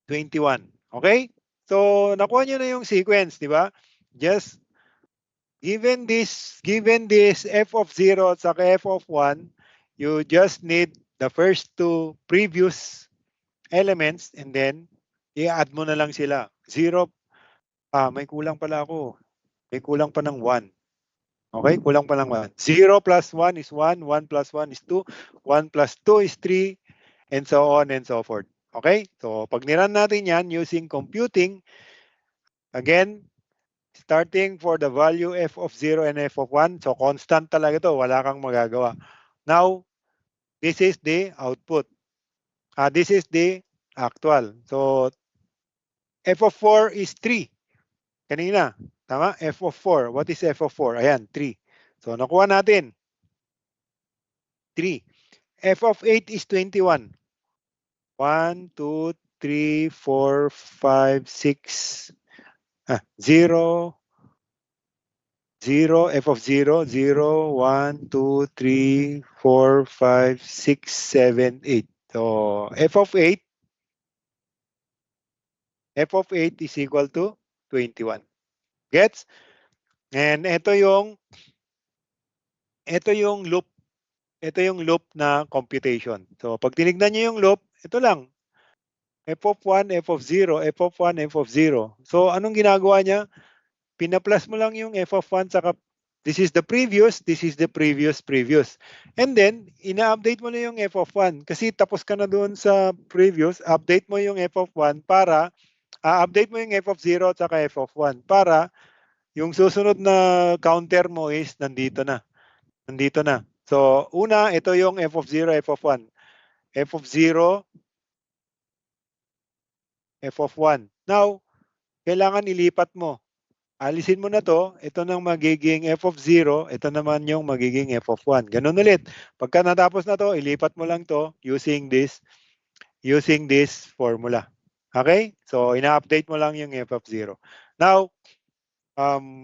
21. Okay? So, nakuha nyo na yung sequence, di ba? Just given this f of 0 at saka f of 1, you just need the first two previous elements and then i-add mo na lang sila. 0, may kulang pala ako. May kulang pa ng 1. Okay, kulang pa ng 1. 0 plus 1 is 1, 1 plus 1 is 2, 1 plus 2 is 3, and so on and so forth. Okay, so pag niran natin yan using computing, again, starting for the value f of 0 and f of 1, so constant talaga to, wala kang magagawa. Now, this is the output. This is the actual. So, f of 4 is 3. Kanina, tama? F of 4. What is f of 4? Ayan, 3. So, nakuha natin. 3. F of 8 is 21. 1, 2, 3, 4, 5, 6. 0, 0, f of 0, 0, 1, 2, 3, 4, 5, 6, 7, 8. So, f of 8 is equal to 21. Gets? And ito yung loop. Ito yung loop na computation. So, pag tinignan nyo yung loop, ito lang. F of 1, f of 0, f of 1, f of 0. So, anong ginagawa niya? Pina-plus mo lang yung f of 1 saka This is the previous, this is the previous. And then, ina-update mo na yung f of 1. Kasi tapos ka na doon sa previous, update mo yung f of 1 para, update mo yung f of 0 at saka f of 1 para yung susunod na counter mo is nandito na. Nandito na. So, una, ito yung f of 0, f of 1. F of 0, f of 1. Now, kailangan ilipat mo. Alisin mo na to, ito nang magiging f of 0, ito naman yung magiging f of 1. Ganun ulit. Pagka natapos na to, ilipat mo lang to using this formula. Okay? So, ina-update mo lang yung f of 0. Now,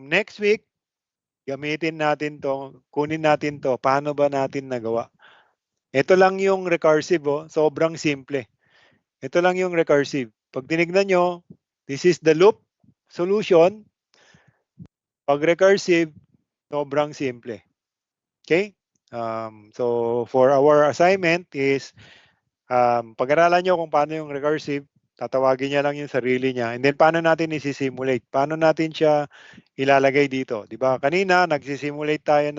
next week, gamitin natin to, kunin natin to. Paano ba natin nagawa? Ito lang yung recursive, oh. Sobrang simple. Ito lang yung recursive. Pag tinignan nyo, this is the loop solution. Pag recursive, sobrang simple. Okay? So, for our assignment is, pag-aralan nyo kung paano yung recursive, tatawagin niya lang yung sarili niya. And then, paano natin isi-simulate? Paano natin siya ilalagay dito? Diba? Kanina, nagsisimulate tayo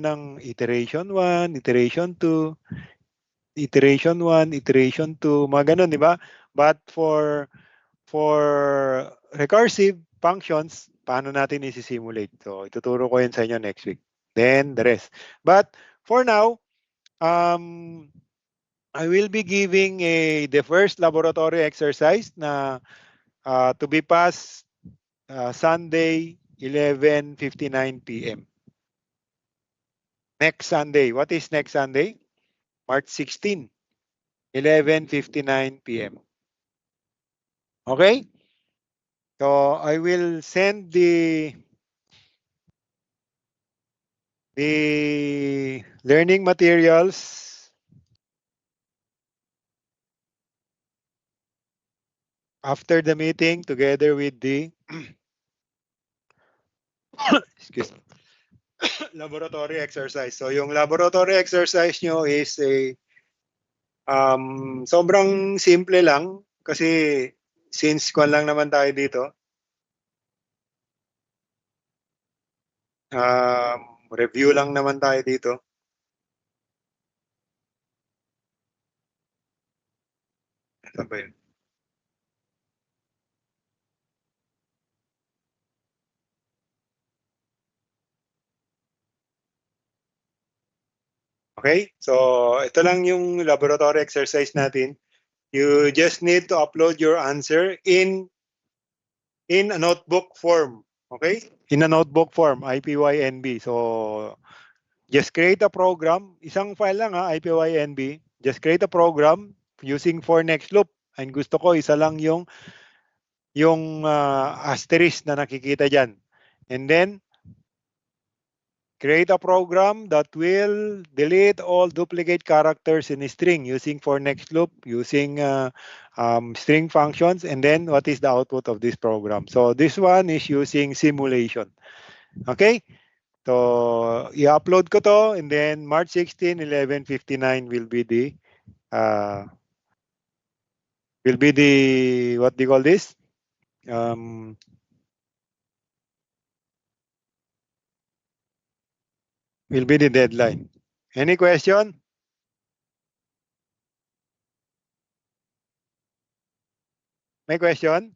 ng iteration 1, iteration 2, iteration 1, iteration 2, mga ganun, diba? But for recursive functions, paano natin isi-simulate? So, ituturo ko yun sa inyo next week. Then, the rest. But, for now, I will be giving the first laboratory exercise na to be passed Sunday, 11:59 p.m. Next Sunday. What is next Sunday? March 16, 11:59 p.m. Okay? So, I will send the learning materials after the meeting together with the excuse me, laboratory exercise. So, yung laboratory exercise nyo is sobrang simple lang kasi since kwan lang naman tayo dito, review lang naman tayo dito. Ito ba yun? Okay? So, ito lang yung laboratory exercise natin. You just need to upload your answer in a notebook form. Okay? In a notebook form, IPYNB. So, just create a program. Isang file lang IPYNB. Just create a program using for next loop. And gusto ko isa lang yung asterisk na nakikita dyan. And then, create a program that will delete all duplicate characters in a string using for next loop, using string functions, and then what is the output of this program. So this one is using simulation. Okay? So i-upload ko to, and then March 16, 11:59 will be the what do you call this? Will be the deadline. Any question? May question?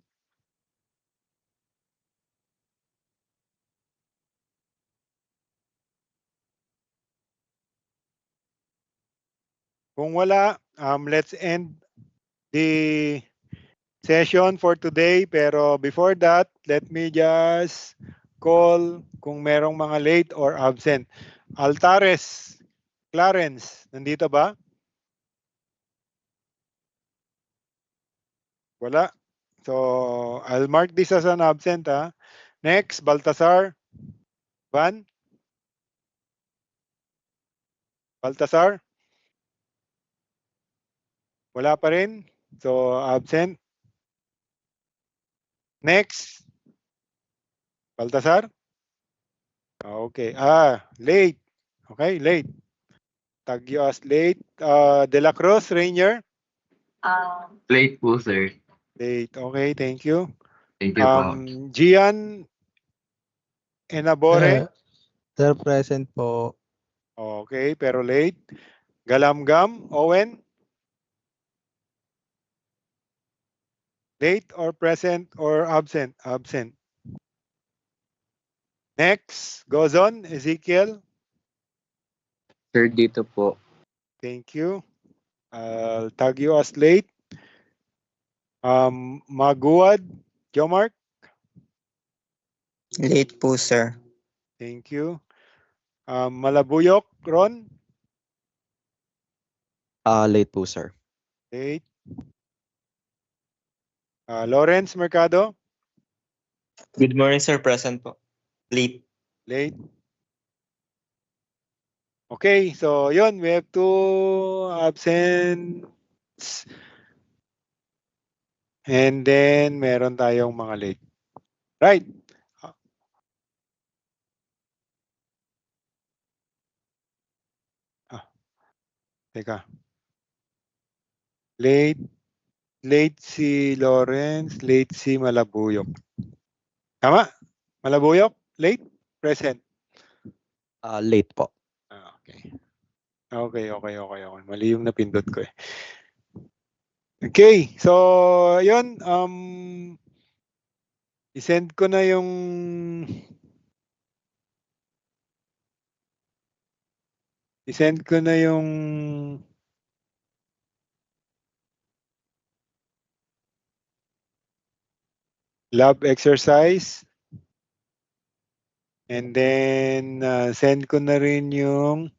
Kung wala, let's end the session for today. Pero before that, let me just call kung merong mga late or absent. Altares, Clarence, nandito ba? Wala. So, I'll mark this as an absent. Next, Baltasar. Van? Baltasar? Wala pa rin. So, absent. Next. Baltasar? Okay. Late. Okay, late. Tag you as late. De La Cruz, Rainier?
Late po, sir.
8. Okay, thank you.
Thank you po.
Gian Enabore.
Sir, present po.
Okay, pero late. Galamgam, Owen. Late or present or absent? Absent. Next, Gozon, Ezekiel.
Sir, dito po.
Thank you. I'll tag you as late. Maguad, Jomark.
Late po, sir.
Thank you. Malabuyok, Ron.
Late po, sir.
Late. Lawrence Mercado.
Good morning, sir. Present po. Late.
Late. Okay, so yun, we have two absents. And then, meron tayong mga late. Right. Teka. Late si Lawrence, late si Malabuyok. Tama? Malabuyok, late, present.
Late po.
Okay. Okay. Mali yung napindot ko eh. Okay, so yun, i-send ko na yung lab exercise. And then, send ko na rin yung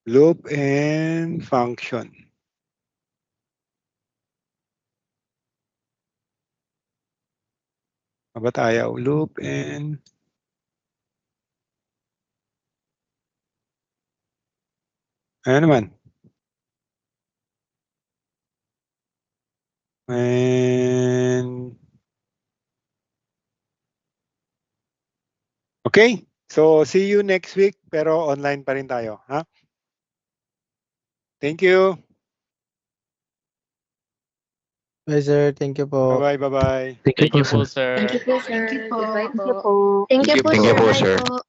loop and function. Ba't ayaw? Loop and ano naman? And okay, so see you next week pero online pa rin tayo, ha? Thank you.
Bye, sir. Thank you po.
Bye-bye.
Thank you po, sir.
sir.
Thank you po, sir.
Thank you po.
Goodbye po.
Thank you po,
Thank you
sir.
po,
Bye
sir.
po.